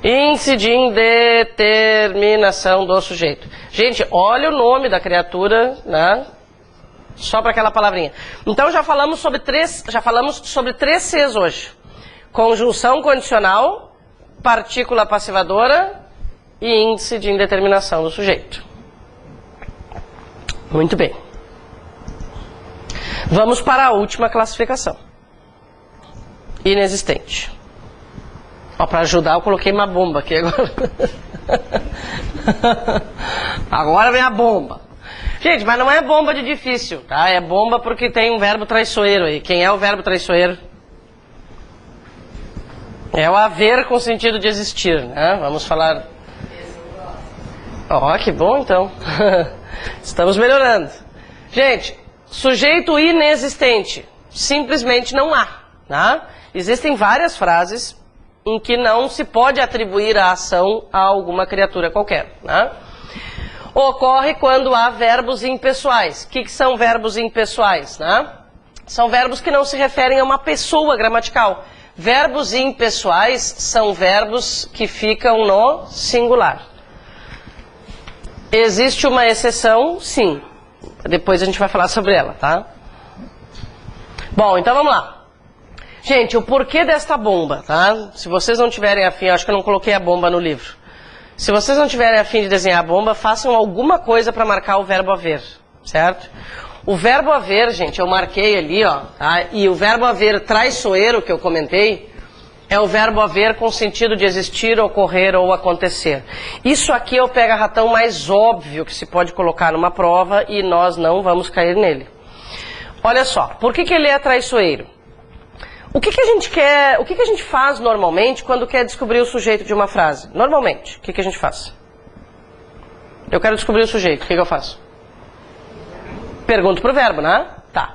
Índice de indeterminação do sujeito. Gente, olha o nome da criatura, né? Só para aquela palavrinha. Então já falamos sobre três Cs hoje. Conjunção condicional, partícula passivadora e índice de indeterminação do sujeito. Muito bem. Vamos para a última classificação. Inexistente. Para ajudar, eu coloquei uma bomba aqui agora. Agora vem a bomba. Gente, mas não é bomba de difícil, tá? É bomba porque tem um verbo traiçoeiro aí. Quem é o verbo traiçoeiro? É o haver com sentido de existir, né? Vamos falar... que bom então. Estamos melhorando. Gente, sujeito inexistente. Simplesmente não há, tá? Existem várias frases em que não se pode atribuir a ação a alguma criatura qualquer, né? Ocorre quando há verbos impessoais. O que são verbos impessoais, né? São verbos que não se referem a uma pessoa gramatical. Verbos impessoais são verbos que ficam no singular. Existe uma exceção, sim. Depois a gente vai falar sobre ela, tá? Bom, então vamos lá. Gente, o porquê desta bomba, tá? Se vocês não tiverem afim, acho que eu não coloquei a bomba no livro. Se vocês não tiverem afim de desenhar a bomba, façam alguma coisa para marcar o verbo haver, certo? O verbo haver, gente, eu marquei ali, ó, tá? E o verbo haver traiçoeiro, que eu comentei, é o verbo haver com sentido de existir, ocorrer ou acontecer. Isso aqui é o pega-ratão mais óbvio que se pode colocar numa prova e nós não vamos cair nele. Olha só, por que ele é traiçoeiro? O que a gente quer, o que a gente faz normalmente quando quer descobrir o sujeito de uma frase? Normalmente, o que a gente faz? Eu quero descobrir o sujeito, o que eu faço? Pergunto pro verbo, né? Tá.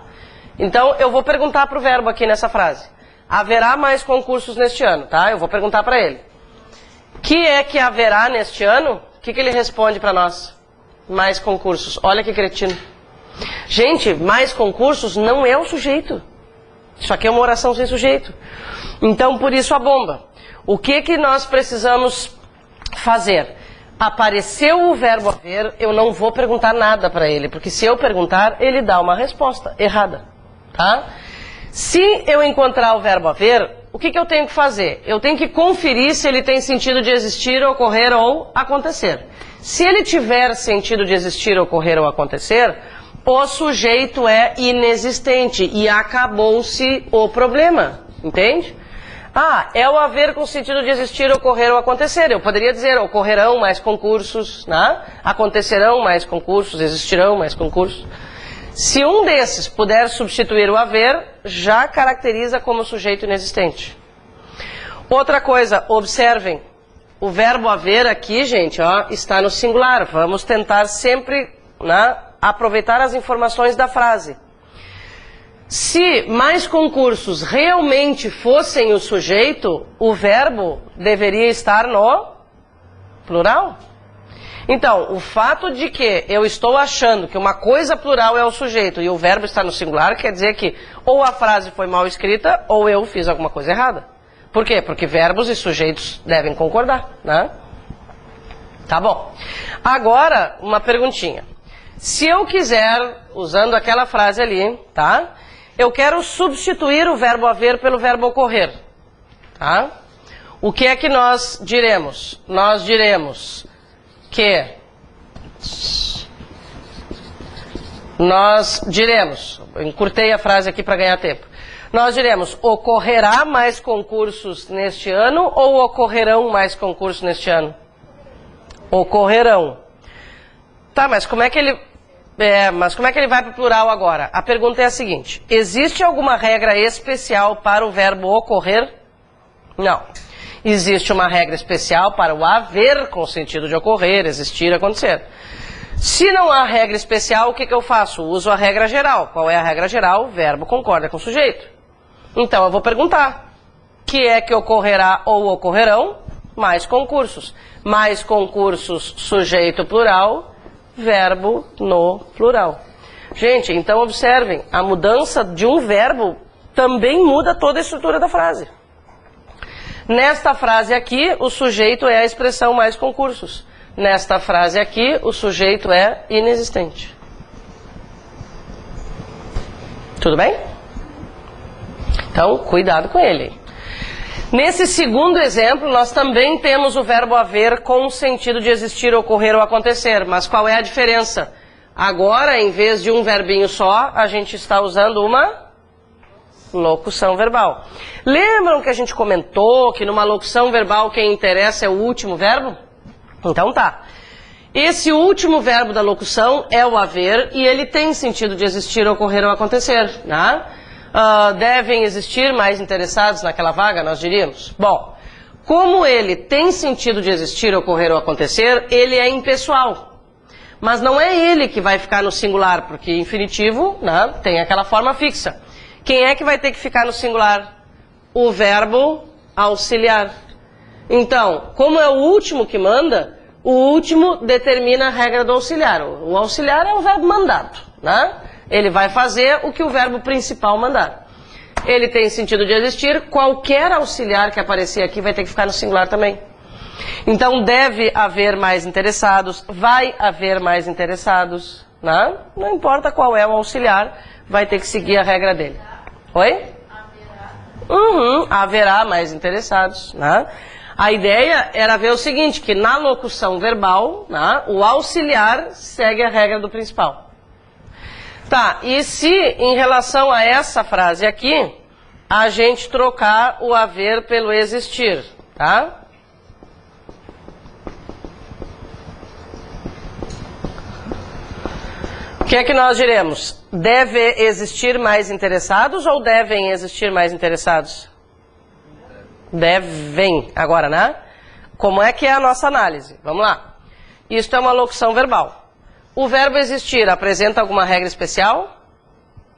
Então, eu vou perguntar pro verbo aqui nessa frase. Haverá mais concursos neste ano, tá? Eu vou perguntar para ele. Que é que haverá neste ano? O que ele responde para nós? Mais concursos. Olha que cretino. Gente, mais concursos não é o sujeito. Isso aqui é uma oração sem sujeito. Então, por isso a bomba. O que nós precisamos fazer? Apareceu o verbo haver, eu não vou perguntar nada para ele, porque se eu perguntar, ele dá uma resposta errada, tá? Se eu encontrar o verbo haver, o que eu tenho que fazer? Eu tenho que conferir se ele tem sentido de existir, ocorrer ou acontecer. Se ele tiver sentido de existir, ocorrer ou acontecer, o sujeito é inexistente e acabou-se o problema, entende? Ah, é o haver com sentido de existir, ocorrer ou acontecer. Eu poderia dizer, ocorrerão mais concursos, né? Acontecerão mais concursos, existirão mais concursos. Se um desses puder substituir o haver, já caracteriza como sujeito inexistente. Outra coisa, observem, o verbo haver aqui, gente, ó, está no singular. Vamos tentar sempre, né, aproveitar as informações da frase. Se mais concursos realmente fossem o sujeito, o verbo deveria estar no plural. Então, o fato de que eu estou achando que uma coisa plural é o sujeito e o verbo está no singular, quer dizer que ou a frase foi mal escrita ou eu fiz alguma coisa errada. Por quê? Porque verbos e sujeitos devem concordar, né? Tá bom. Agora, uma perguntinha. Se eu quiser, usando aquela frase ali, tá? Eu quero substituir o verbo haver pelo verbo ocorrer, tá? O que é que nós diremos? Nós diremos que encurtei a frase aqui para ganhar tempo. Nós diremos, ocorrerá mais concursos neste ano ou ocorrerão mais concursos neste ano? Ocorrerão. Tá, mas como é que ele vai para o plural agora? A pergunta é a seguinte, existe alguma regra especial para o verbo ocorrer? Não. Existe uma regra especial para o haver com sentido de ocorrer, existir, acontecer. Se não há regra especial, o que eu faço? Uso a regra geral. Qual é a regra geral? O verbo concorda com o sujeito. Então eu vou perguntar, que é que ocorrerá ou ocorrerão? Mais concursos. Mais concursos, sujeito plural, verbo no plural. Gente, então observem, a mudança de um verbo também muda toda a estrutura da frase. Nesta frase aqui, o sujeito é a expressão mais concursos. Nesta frase aqui, o sujeito é inexistente. Tudo bem? Então, cuidado com ele. Nesse segundo exemplo, nós também temos o verbo haver com o sentido de existir, ocorrer ou acontecer. Mas qual é a diferença? Agora, em vez de um verbinho só, a gente está usando uma locução verbal. Lembram que a gente comentou que numa locução verbal quem interessa é o último verbo? Então tá. Esse último verbo da locução é o haver e ele tem sentido de existir, ocorrer ou acontecer, né? Devem existir mais interessados naquela vaga, nós diríamos. Bom, como ele tem sentido de existir, ocorrer ou acontecer, ele é impessoal. Mas não é ele que vai ficar no singular, porque infinitivo, né, tem aquela forma fixa. Quem é que vai ter que ficar no singular? O verbo auxiliar. Então, como é o último que manda, o último determina a regra do auxiliar. O auxiliar é o verbo mandado, né? Ele vai fazer o que o verbo principal mandar. Ele tem sentido de existir, qualquer auxiliar que aparecer aqui vai ter que ficar no singular também. Então, deve haver mais interessados, vai haver mais interessados, né? Não importa qual é o auxiliar, vai ter que seguir a regra dele. Oi? Haverá mais interessados, né? A ideia era ver o seguinte, que na locução verbal, né, o auxiliar segue a regra do principal. Tá, e se em relação a essa frase aqui, a gente trocar o haver pelo existir, tá? O que é que nós diremos? Deve existir mais interessados ou devem existir mais interessados? Devem, agora, né? Como é que é a nossa análise? Vamos lá. Isto é uma locução verbal. O verbo existir apresenta alguma regra especial?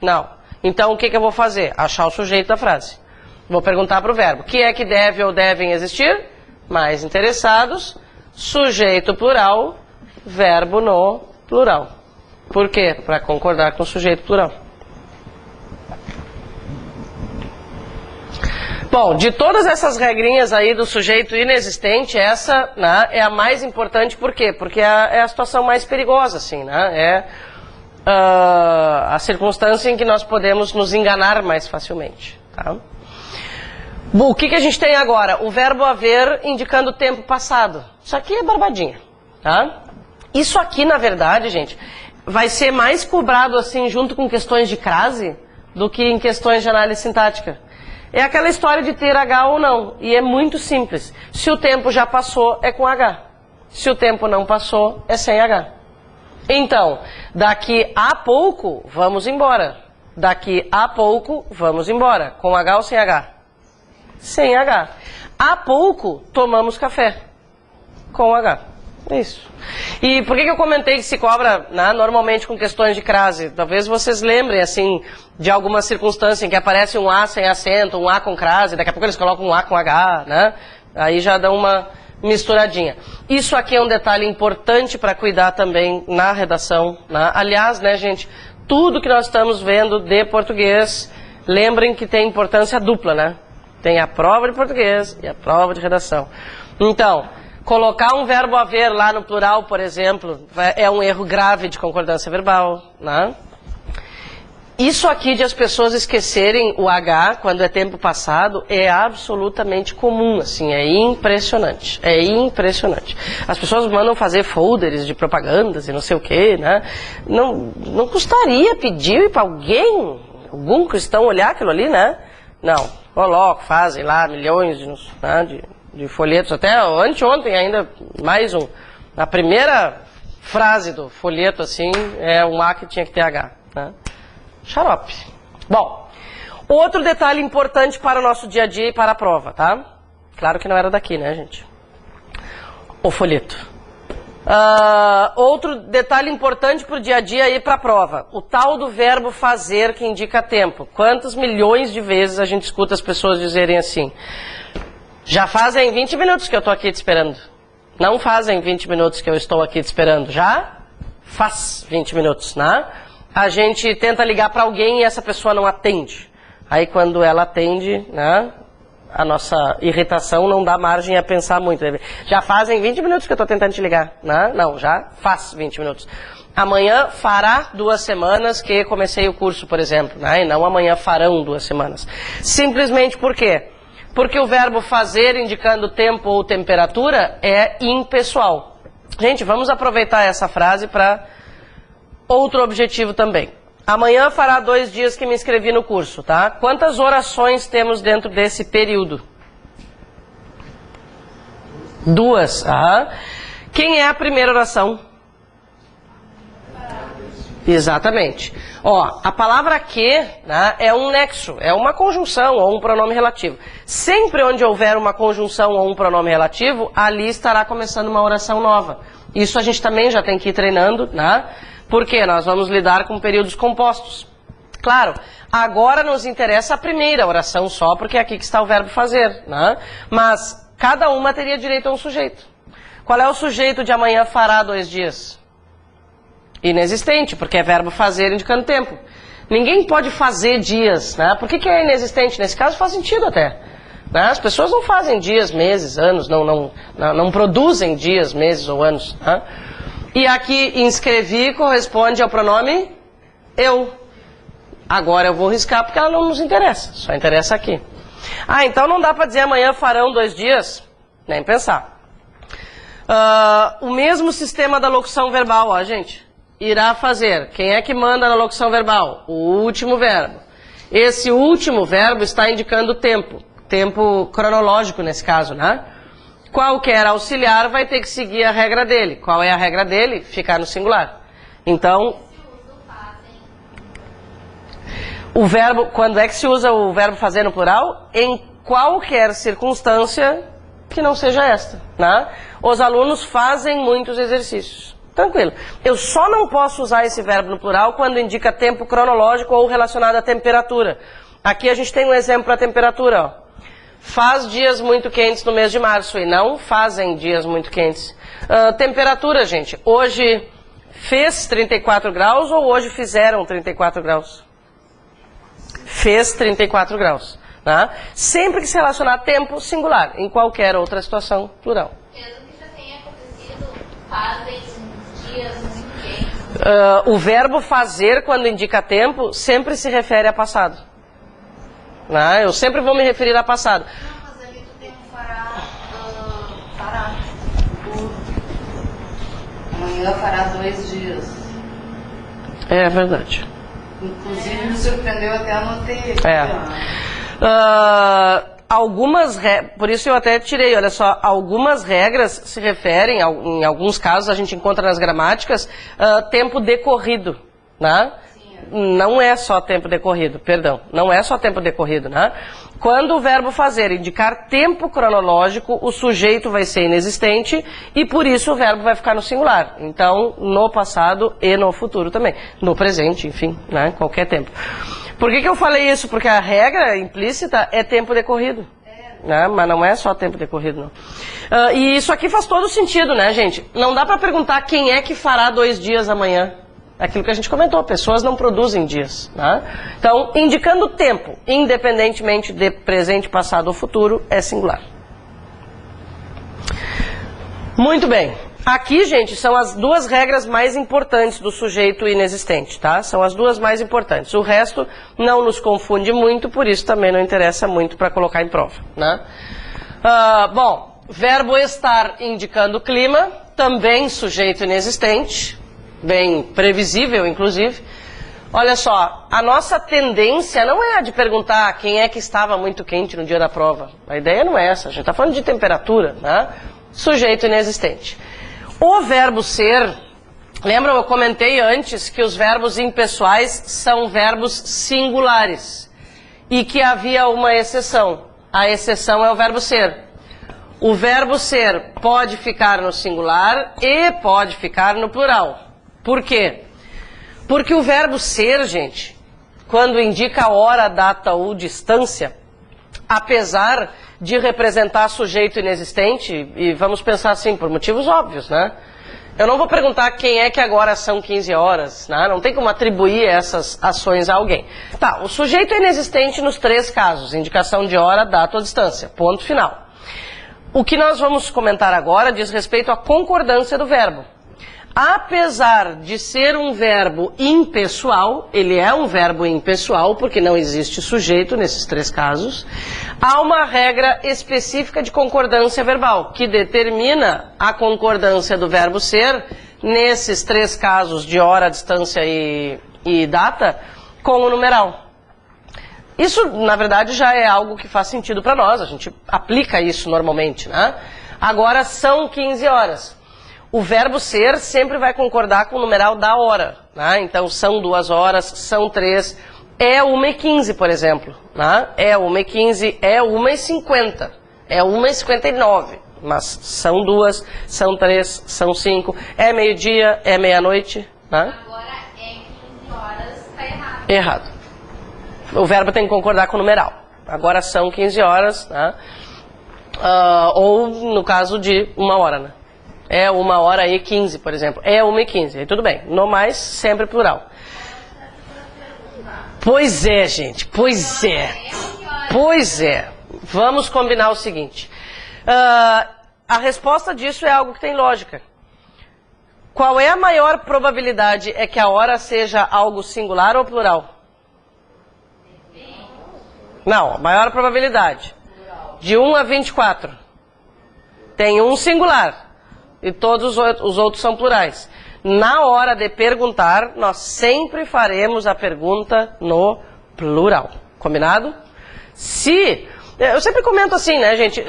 Não. Então, o que eu vou fazer? Achar o sujeito da frase. Vou perguntar para o verbo. O que é que deve ou devem existir? Mais interessados. Sujeito plural. Verbo no plural. Por quê? Para concordar com o sujeito plural. Bom, de todas essas regrinhas aí do sujeito inexistente, essa, né, é a mais importante, por quê? Porque é a situação mais perigosa, assim, né? É a circunstância em que nós podemos nos enganar mais facilmente, tá? Bom, o que a gente tem agora? O verbo haver indicando o tempo passado. Isso aqui é barbadinha, tá? Isso aqui, na verdade, gente, vai ser mais cobrado, assim, junto com questões de crase, do que em questões de análise sintática. É aquela história de ter H ou não, e é muito simples. Se o tempo já passou, é com H. Se o tempo não passou, é sem H. Então, daqui a pouco, vamos embora. Daqui a pouco, vamos embora. Com H ou sem H? Sem H. Há pouco, tomamos café. Com H. Isso. E por que eu comentei que se cobra, né, normalmente com questões de crase? Talvez vocês lembrem, assim, de alguma circunstância em que aparece um A sem acento, um A com crase, daqui a pouco eles colocam um A com H, né? Aí já dão uma misturadinha. Isso aqui é um detalhe importante para cuidar também na redação, né? Aliás, né, gente, tudo que nós estamos vendo de português, lembrem que tem importância dupla, né? Tem a prova de português e a prova de redação. Então, colocar um verbo haver lá no plural, por exemplo, é um erro grave de concordância verbal, né? Isso aqui de as pessoas esquecerem o H quando é tempo passado é absolutamente comum, assim, é impressionante, é impressionante. As pessoas mandam fazer folders de propagandas e não sei o que, né? Não custaria pedir para algum cristão olhar aquilo ali, né? Não, colocam, fazem lá milhões de folhetos, até anteontem ainda, mais um. A primeira frase do folheto, assim, é um A que tinha que ter H, né? Xarope. Bom, outro detalhe importante para o nosso dia a dia e para a prova, tá? Claro que não era daqui, né, gente? O folheto. Outro detalhe importante para o dia a dia e para a prova. O tal do verbo fazer que indica tempo. Quantas milhões de vezes a gente escuta as pessoas dizerem assim: já fazem 20 minutos que eu estou aqui te esperando. Não fazem 20 minutos que eu estou aqui te esperando. Já faz 20 minutos, né? A gente tenta ligar para alguém e essa pessoa não atende. Aí quando ela atende, né, a nossa irritação não dá margem a pensar muito. Já fazem 20 minutos que eu estou tentando te ligar, né? Não, já faz 20 minutos. Amanhã fará 2 semanas que comecei o curso, por exemplo, né? E não amanhã farão 2 semanas. Simplesmente por quê? Porque o verbo fazer indicando tempo ou temperatura é impessoal. Gente, vamos aproveitar essa frase para outro objetivo também. Amanhã fará 2 dias que me inscrevi no curso, tá? Quantas orações temos dentro desse período? 2. Quem é a primeira oração? Exatamente. Ó, a palavra que, né, é um nexo, é uma conjunção ou um pronome relativo. Sempre onde houver uma conjunção ou um pronome relativo, ali estará começando uma oração nova. Isso a gente também já tem que ir treinando, né? Porque nós vamos lidar com períodos compostos. Claro, agora nos interessa a primeira oração só, porque é aqui que está o verbo fazer, né? Mas cada uma teria direito a um sujeito. Qual é o sujeito de amanhã fará 2 dias? Inexistente, porque é verbo fazer indicando tempo. Ninguém pode fazer dias, né? Por que é inexistente? Nesse caso faz sentido até. Né? As pessoas não fazem dias, meses, anos, não produzem dias, meses ou anos. Né? E aqui inscrevi corresponde ao pronome eu. Agora eu vou riscar porque ela não nos interessa, só interessa aqui. Ah, então não dá para dizer amanhã farão 2 dias? Nem pensar. O mesmo sistema da locução verbal, ó, gente. Irá fazer. Quem é que manda na locução verbal? O último verbo. Esse último verbo está indicando tempo. Tempo cronológico nesse caso, né? Qualquer auxiliar vai ter que seguir a regra dele. Qual é a regra dele? Ficar no singular. Então, o verbo, quando é que se usa o verbo fazer no plural? Em qualquer circunstância que não seja esta, né? Os alunos fazem muitos exercícios. Tranquilo. Eu só não posso usar esse verbo no plural quando indica tempo cronológico ou relacionado à temperatura. Aqui a gente tem um exemplo para a temperatura, ó. Faz dias muito quentes no mês de março e não fazem dias muito quentes. Temperatura, gente. Hoje fez 34 graus ou hoje fizeram 34 graus? Fez 34 graus. Tá? Sempre que se relacionar a tempo, singular. Em qualquer outra situação, plural. Mesmo que já tenha acontecido, fazem dias muito quentes. O verbo fazer, quando indica tempo, sempre se refere a passado. Eu sempre vou me referir a passado. Não, mas ali tu tem um fará. Amanhã fará 2 dias. É verdade. Inclusive me surpreendeu, até anotei aqui. Por isso eu até tirei, olha só, algumas regras se referem, em alguns casos a gente encontra nas gramáticas, tempo decorrido, né? Não é só tempo decorrido, perdão, não é só tempo decorrido, né? Quando o verbo fazer indicar tempo cronológico, o sujeito vai ser inexistente e por isso o verbo vai ficar no singular. Então, no passado e no futuro também. No presente, enfim, né? Qualquer tempo. Por que eu falei isso? Porque a regra implícita é tempo decorrido. Né? Mas não é só tempo decorrido, não. E isso aqui faz todo sentido, né, gente? Não dá para perguntar quem é que fará 2 dias amanhã. Aquilo que a gente comentou, pessoas não produzem dias. Né? Então, indicando tempo, independentemente de presente, passado ou futuro, é singular. Muito bem. Aqui, gente, são as 2 regras mais importantes do sujeito inexistente, tá? São as 2 mais importantes. O resto não nos confunde muito, por isso também não interessa muito para colocar em prova, né? Bom, verbo estar indicando clima, também sujeito inexistente, bem previsível, inclusive. Olha só, a nossa tendência não é a de perguntar quem é que estava muito quente no dia da prova. A ideia não é essa, a gente está falando de temperatura, né? Sujeito inexistente. O verbo ser, lembram, eu comentei antes que os verbos impessoais são verbos singulares e que havia uma exceção. A exceção é o verbo ser. O verbo ser pode ficar no singular e pode ficar no plural. Por quê? Porque o verbo ser, gente, quando indica hora, data ou distância, apesar de representar sujeito inexistente, e vamos pensar assim, por motivos óbvios, né? Eu não vou perguntar quem é que agora são 15 horas, né? Não tem como atribuir essas ações a alguém. Tá, o sujeito é inexistente nos 3 casos, indicação de hora, data ou distância, ponto final. O que nós vamos comentar agora diz respeito à concordância do verbo. Apesar de ser um verbo impessoal, ele é um verbo impessoal porque não existe sujeito nesses 3 casos, há uma regra específica de concordância verbal que determina a concordância do verbo ser nesses 3 casos de hora, distância e data com o numeral. Isso, na verdade, já é algo que faz sentido para nós, a gente aplica isso normalmente, né? Agora são 15 horas. O verbo ser sempre vai concordar com o numeral da hora, né? Então são 2 horas, são 3, é 1h15, por exemplo, né? É 1h15, é 1h50, é 1h59, mas são 2, são 3, são 5, é meio-dia, é meia-noite, né? Agora é 15 horas, tá errado. Errado. o verbo tem que concordar com o numeral. Agora são 15 horas, né? Ou no caso de 1 hora, né? É 1 hora e 15, por exemplo. É 1h15, aí tudo bem. No mais, sempre plural. Pois é, gente, pois é. Pois é. Vamos combinar o seguinte. A resposta disso é algo que tem lógica. Qual é a maior probabilidade é que a hora seja algo singular ou plural? Não, a maior probabilidade. De 1 a 24. Tem um singular. E todos os outros são plurais. Na hora de perguntar, nós sempre faremos a pergunta no plural. Combinado? Eu sempre comento assim, né, gente?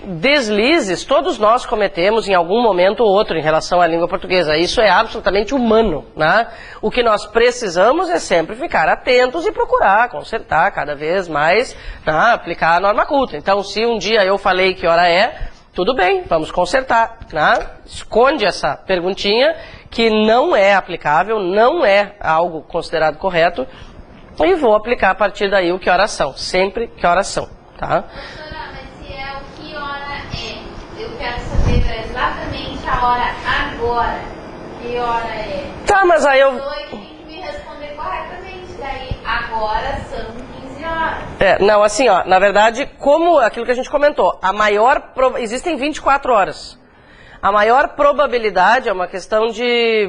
Deslizes, todos nós cometemos em algum momento ou outro em relação à língua portuguesa. Isso é absolutamente humano, né? O que nós precisamos é sempre ficar atentos e procurar consertar cada vez mais, né, aplicar a norma culta. Então, se um dia eu falei que hora é, tudo bem, vamos consertar, né? Esconde essa perguntinha que não é aplicável, não é algo considerado correto, e vou aplicar a partir daí o que horas são, sempre que horas são, tá? Professora, mas se é o que hora é, eu quero saber exatamente a hora agora, que hora é. Tá, mas aí eu... Então ele tem que me responder corretamente, daí agora são 15 horas. Não, assim, ó, na verdade, como aquilo que a gente comentou, existem 24 horas. A maior probabilidade é uma questão de,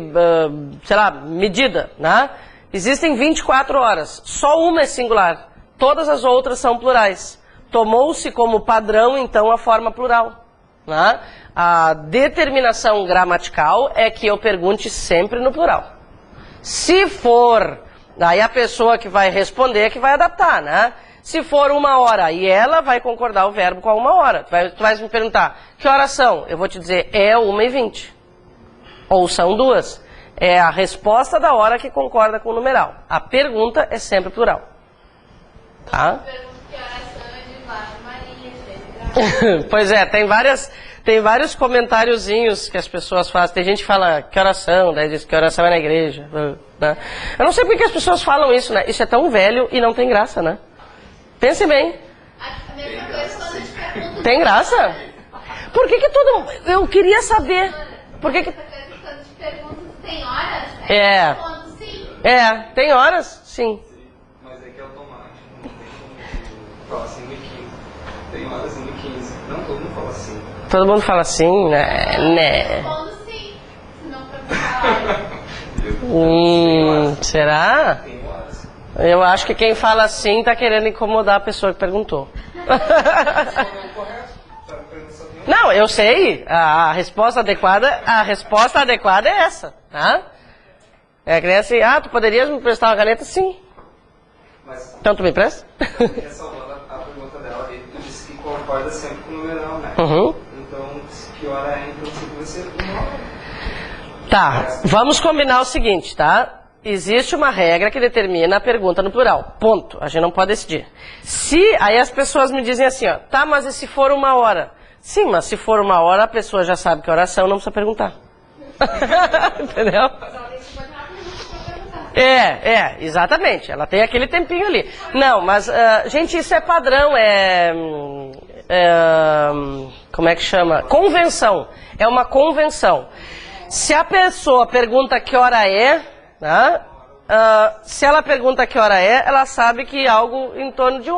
sei lá, medida, né? Existem 24 horas, só uma é singular, todas as outras são plurais. Tomou-se como padrão, então, a forma plural, né? A determinação gramatical é que eu pergunte sempre no plural. Se for, daí a pessoa que vai responder é que vai adaptar, né? Se for 1 hora e ela vai concordar o verbo com a 1 hora, tu vai me perguntar, que horas são? Eu vou te dizer, é 1h20. Ou são 2. É a resposta da hora que concorda com o numeral. A pergunta é sempre plural. Tá? Eu pergunto que horas são, de Maria, Pois é, tem vários comentáriozinhos que as pessoas fazem. Tem gente que fala que oração, daí diz que oração é na igreja. Né? Eu não sei por que as pessoas falam isso, né? Isso é tão velho e não tem graça, né? Pense bem. A mesma coisa quando eu te pergunto. Tem graça? Por que todo mundo... Eu queria saber. Por que... Quando eu te pergunto se tem horas, É. eu respondo sim. Tem horas? Sim. Mas é que é automático, não tem como falar assim 1h15. Tem horas 1h15. Não, todo mundo fala assim. Todo mundo fala assim, né? Respondo sim. Se não perguntar a hora. Será? Tem horas. Eu acho que quem fala assim tá querendo incomodar a pessoa que perguntou. Não, eu sei. A resposta adequada é essa, tá? É que nem assim, tu poderias me prestar uma caneta? Sim. Mas, Então tu me empresta? ressalvando a pergunta dela, ele disse que concorda sempre com o numeral, né? Uhum. Então, que hora é, então sempre vai ser 1 hora. Tá, vamos combinar o seguinte, tá? Existe uma regra que determina a pergunta no plural. Ponto. A gente não pode decidir. Aí as pessoas me dizem assim, ó, tá, mas e se for 1 hora? Sim, mas se for 1 hora, a pessoa já sabe que oração, não precisa perguntar. Entendeu? Exatamente. Ela tem aquele tempinho ali. Não, mas, gente, isso é padrão, como é que chama? Convenção. É uma convenção. Se a pessoa pergunta que hora é, né? Se ela pergunta que hora é, ela sabe que algo em torno de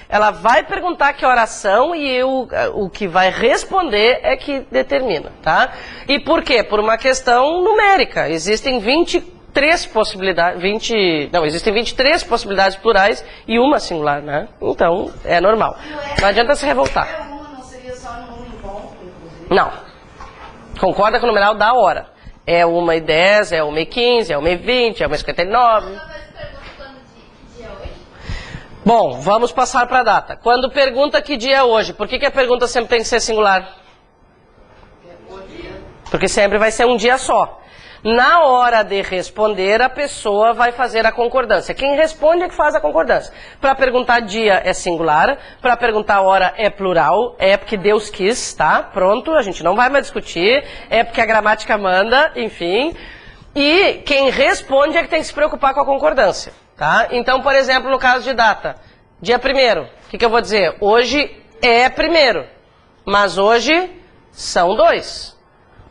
ela vai perguntar que horas são e o que vai responder é que determina, tá? E por quê? Por uma questão numérica. Existem 23 possibilidades, existem 23 possibilidades plurais e uma singular, né? Então, é normal. Não adianta se revoltar. Não seria só num encontro, inclusive? Não. Concorda com o numeral da hora. É 1h10, é 1h15, é 1h20, é 1h59. Uma vez perguntando que dia é hoje. Bom, vamos passar para a data. Quando pergunta que dia é hoje, por que a pergunta sempre tem que ser singular? Porque sempre vai ser um dia só. Na hora de responder, a pessoa vai fazer a concordância. Quem responde é que faz a concordância. Para perguntar dia é singular, para perguntar hora é plural, é porque Deus quis, tá? Pronto, a gente não vai mais discutir, é porque a gramática manda, enfim. E quem responde é que tem que se preocupar com a concordância. tá? Então, por exemplo, no caso de data, dia 1º, o que eu vou dizer? Hoje é 1º, mas hoje são 2.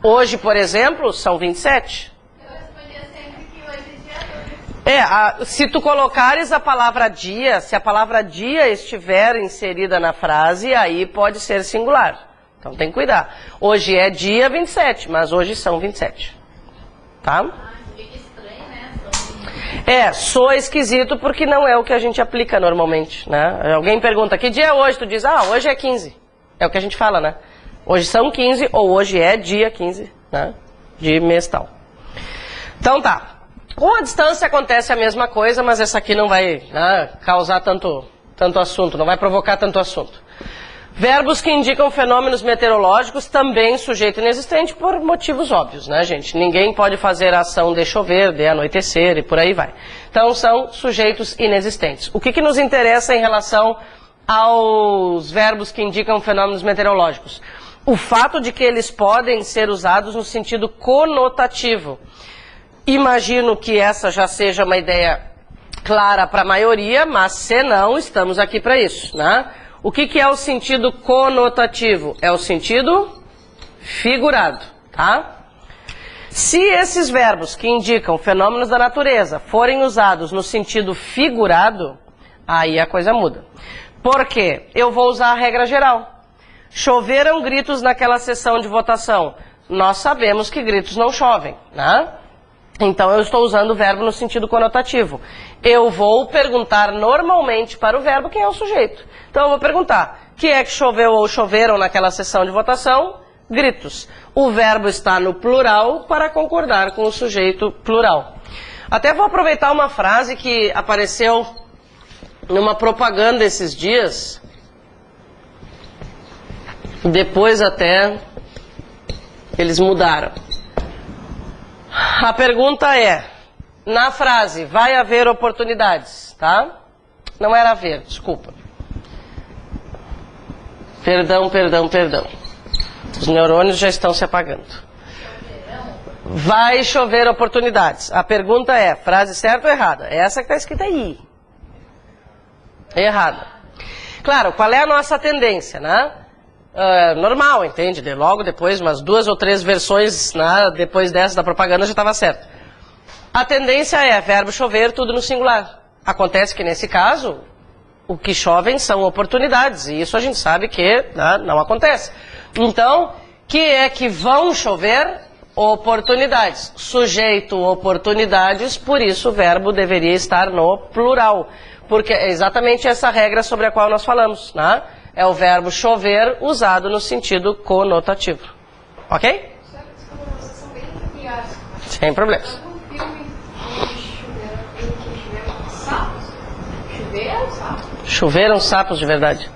Hoje, por exemplo, são 27. Eu respondia sempre que hoje é dia 2. Se tu colocares a palavra dia, se a palavra dia estiver inserida na frase, aí pode ser singular. Então tem que cuidar. Hoje é dia 27, mas hoje são 27. Tá? Fica estranho, né? Sou esquisito porque não é o que a gente aplica normalmente, né? Alguém pergunta, que dia é hoje? Tu diz, hoje é 15. É o que a gente fala, né? Hoje são 15 ou hoje é dia 15, né? De mês tal. Então tá. Com a distância acontece a mesma coisa, mas essa aqui não vai, né, causar tanto assunto, não vai provocar tanto assunto. Verbos que indicam fenômenos meteorológicos, também sujeito inexistente por motivos óbvios, né, gente? Ninguém pode fazer a ação de chover, de anoitecer e por aí vai. Então são sujeitos inexistentes. O que nos interessa em relação aos verbos que indicam fenômenos meteorológicos? O fato de que eles podem ser usados no sentido conotativo. Imagino que essa já seja uma ideia clara para a maioria, mas se não, estamos aqui para isso, né? O que é o sentido conotativo? É o sentido figurado, tá? Se esses verbos que indicam fenômenos da natureza forem usados no sentido figurado, aí a coisa muda. Por quê? Eu vou usar a regra geral. Choveram gritos naquela sessão de votação. Nós sabemos que gritos não chovem, né? Então eu estou usando o verbo no sentido conotativo. Eu vou perguntar normalmente para o verbo quem é o sujeito. Então eu vou perguntar, que é que choveu ou choveram naquela sessão de votação? Gritos. O verbo está no plural para concordar com o sujeito plural. Até vou aproveitar uma frase que apareceu numa propaganda esses dias. Depois até eles mudaram. A pergunta é, na frase, vai haver oportunidades, tá? Não era haver, desculpa. Perdão. Os neurônios já estão se apagando. Vai chover oportunidades. A pergunta é, frase certa ou errada? É essa que está escrita aí. Errada. Claro, qual é a nossa tendência, né? Normal, entende? Logo depois, umas 2 ou 3 versões, né, depois dessa da propaganda já estava certo. A tendência é verbo chover, tudo no singular. Acontece que nesse caso, o que chovem são oportunidades, e isso a gente sabe que, né, não acontece. Então, que é que vão chover? Oportunidades. Sujeito oportunidades, por isso o verbo deveria estar no plural. Porque é exatamente essa regra sobre a qual nós falamos, né? É o verbo chover usado no sentido conotativo. Ok? Vocês são bem peculiares. Sem problemas. Algum filme em que choveram sapos? Choveram sapos? Choveram sapos de verdade.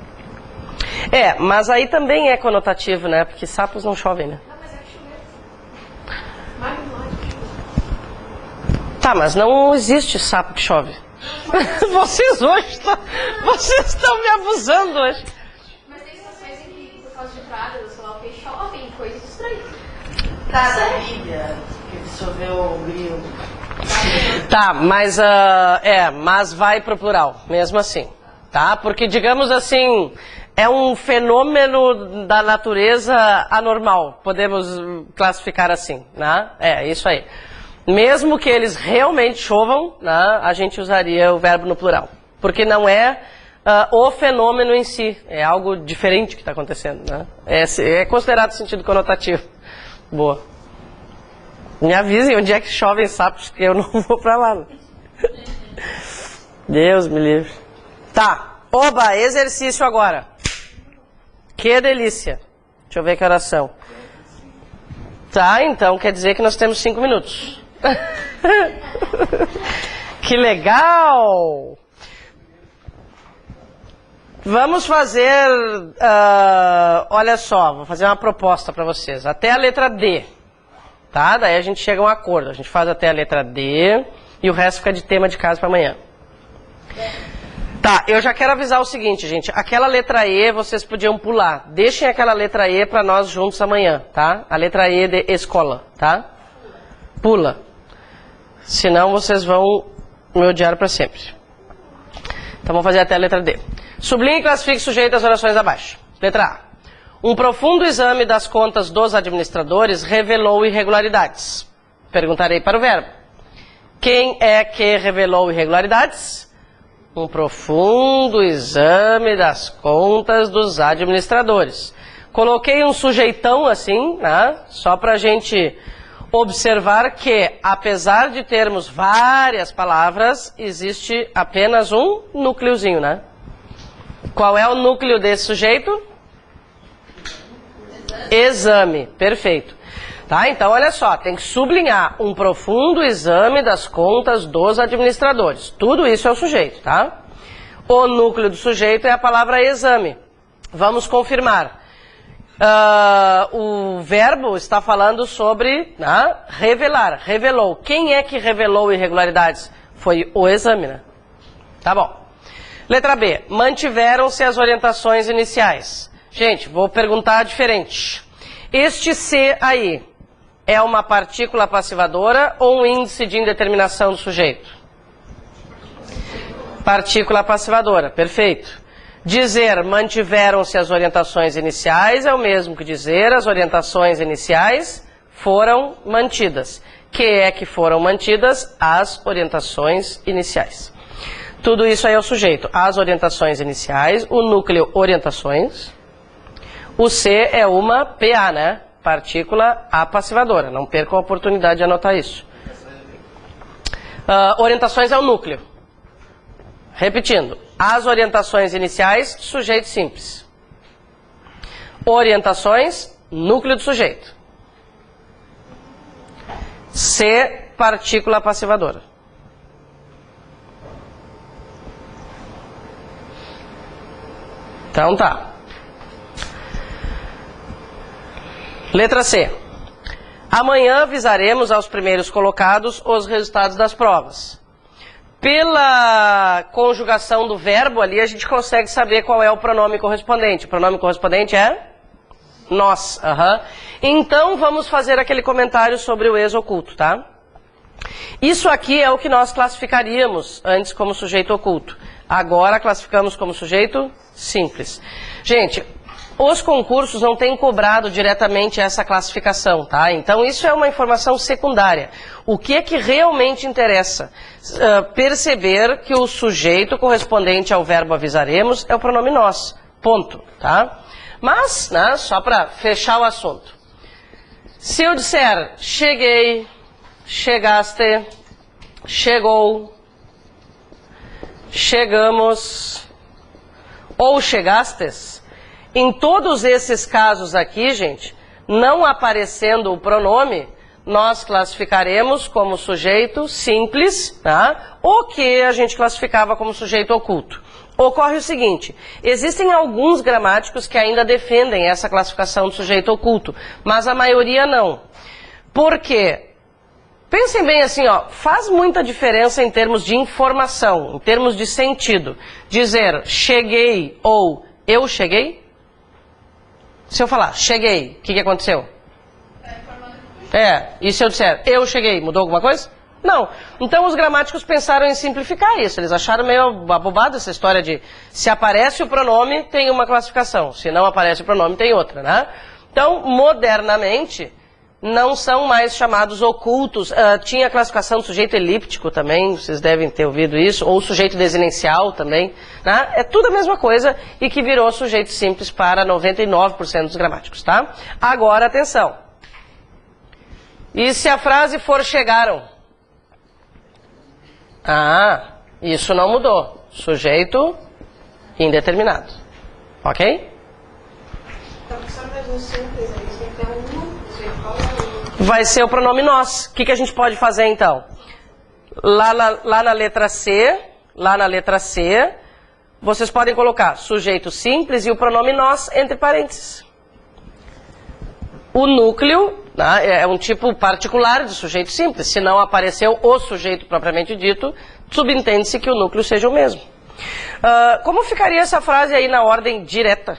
Mas aí também é conotativo, né? Porque sapos não chovem, né? Não, mas é que choveram. Magnífico. Tá, mas não existe sapo que chove. Vocês estão me abusando hoje. Mas tem situações em que, por causa de praga, sei lá o que, chovem coisas estranhas. Tá da Bíblia, que absorveu o grilo. Tá, mas mas vai pro plural, mesmo assim, tá? Porque, digamos assim, é um fenômeno da natureza anormal, podemos classificar assim, né? É, isso aí. Mesmo que eles realmente chovam, né, a gente usaria o verbo no plural. Porque não é o fenômeno em si, é algo diferente que está acontecendo, né? É considerado sentido conotativo. Boa. Me avisem onde é que chovem sapos, que eu não vou pra lá. Deus me livre. Tá, oba, exercício agora. Que delícia. Deixa eu ver que horas são. Tá, então quer dizer que nós temos 5 minutos. Que legal! Vamos fazer, olha só, vou fazer uma proposta para vocês. Até a letra D, tá? Daí a gente chega a um acordo. A gente faz até a letra D e o resto fica de tema de casa para amanhã. Tá, eu já quero avisar o seguinte, gente. Aquela letra E vocês podiam pular. Deixem aquela letra E para nós juntos amanhã, tá? A letra E de escola, tá? Pula. Senão vocês vão me odiaram para sempre. Então vamos fazer até a letra D. Sublinhe e classifique sujeito às orações abaixo. Letra A. Um profundo exame das contas dos administradores revelou irregularidades. Perguntarei para o verbo. Quem é que revelou irregularidades? Um profundo exame das contas dos administradores. Coloquei um sujeitão assim, né? Só para a gente observar que, apesar de termos várias palavras, existe apenas um núcleozinho, né? Qual é o núcleo desse sujeito? Exame, perfeito. Tá? Então, olha só, tem que sublinhar um profundo exame das contas dos administradores. Tudo isso é o sujeito, tá? O núcleo do sujeito é a palavra exame. Vamos confirmar. O verbo está falando sobre revelar, revelou. Quem é que revelou irregularidades? Foi o exame, né? Tá bom. Letra B. Mantiveram-se as orientações iniciais. Gente, vou perguntar diferente. Este C aí é uma partícula passivadora ou um índice de indeterminação do sujeito? Partícula passivadora, perfeito. Dizer mantiveram-se as orientações iniciais é o mesmo que dizer as orientações iniciais foram mantidas. Que é que foram mantidas? As orientações iniciais. Tudo isso aí é o sujeito. As orientações iniciais, o núcleo orientações. O C é uma PA, né? Partícula apassivadora. Não percam a oportunidade de anotar isso. Orientações é o núcleo. Repetindo. As orientações iniciais, sujeito simples. Orientações, núcleo do sujeito. C, partícula passivadora. Então tá. Letra C. Amanhã avisaremos aos primeiros colocados os resultados das provas. Pela conjugação do verbo ali, a gente consegue saber qual é o pronome correspondente. O pronome correspondente é nós. Então, vamos fazer aquele comentário sobre o ex oculto, tá? Isso aqui é o que nós classificaríamos antes como sujeito oculto. Agora classificamos como sujeito simples. Gente, os concursos não têm cobrado diretamente essa classificação, tá? Então isso é uma informação secundária. O que é que realmente interessa? Perceber que o sujeito correspondente ao verbo avisaremos é o pronome nós. Ponto, tá? Mas, né, só para fechar o assunto. Se eu disser cheguei, chegaste, chegou, chegamos ou chegastes, em todos esses casos aqui, gente, não aparecendo o pronome, nós classificaremos como sujeito simples, tá? O que a gente classificava como sujeito oculto. Ocorre o seguinte, existem alguns gramáticos que ainda defendem essa classificação de sujeito oculto, mas a maioria não. Por quê? Pensem bem assim, ó, faz muita diferença em termos de informação, em termos de sentido. Dizer cheguei ou eu cheguei? Se eu falar cheguei, o que aconteceu? E se eu disser eu cheguei, mudou alguma coisa? Não. Então os gramáticos pensaram em simplificar isso. Eles acharam meio abobada essa história de se aparece o pronome, tem uma classificação. Se não aparece o pronome, tem outra, né? Então, modernamente, não são mais chamados ocultos. Tinha a classificação do sujeito elíptico também, vocês devem ter ouvido isso, ou sujeito desinencial também, né? É tudo a mesma coisa e que virou sujeito simples para 99% dos gramáticos, tá? Agora, atenção. E se a frase for chegaram? Isso não mudou. Sujeito indeterminado. Ok? Então, só mesmo simples, a gente tem que ter vai ser o pronome nós. O que a gente pode fazer então? Lá na letra C, vocês podem colocar sujeito simples e o pronome nós entre parênteses. O núcleo, né, é um tipo particular de sujeito simples. Se não apareceu o sujeito propriamente dito, subentende-se que o núcleo seja o mesmo. Como ficaria essa frase aí na ordem direta?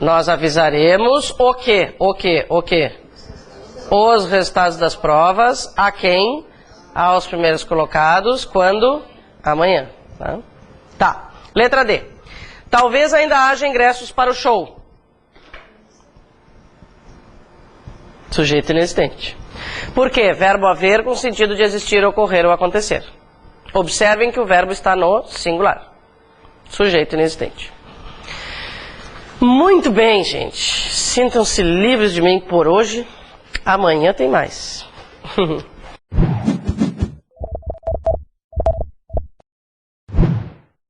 Nós avisaremos o quê? Os resultados das provas a quem? aos primeiros colocados quando? Amanhã. Tá. Letra D. Talvez ainda haja ingressos para o show. Sujeito inexistente. Por quê? Verbo haver com sentido de existir, ocorrer ou acontecer. Observem que o verbo está no singular. Sujeito inexistente. Muito bem, gente. Sintam-se livres de mim por hoje. Amanhã tem mais.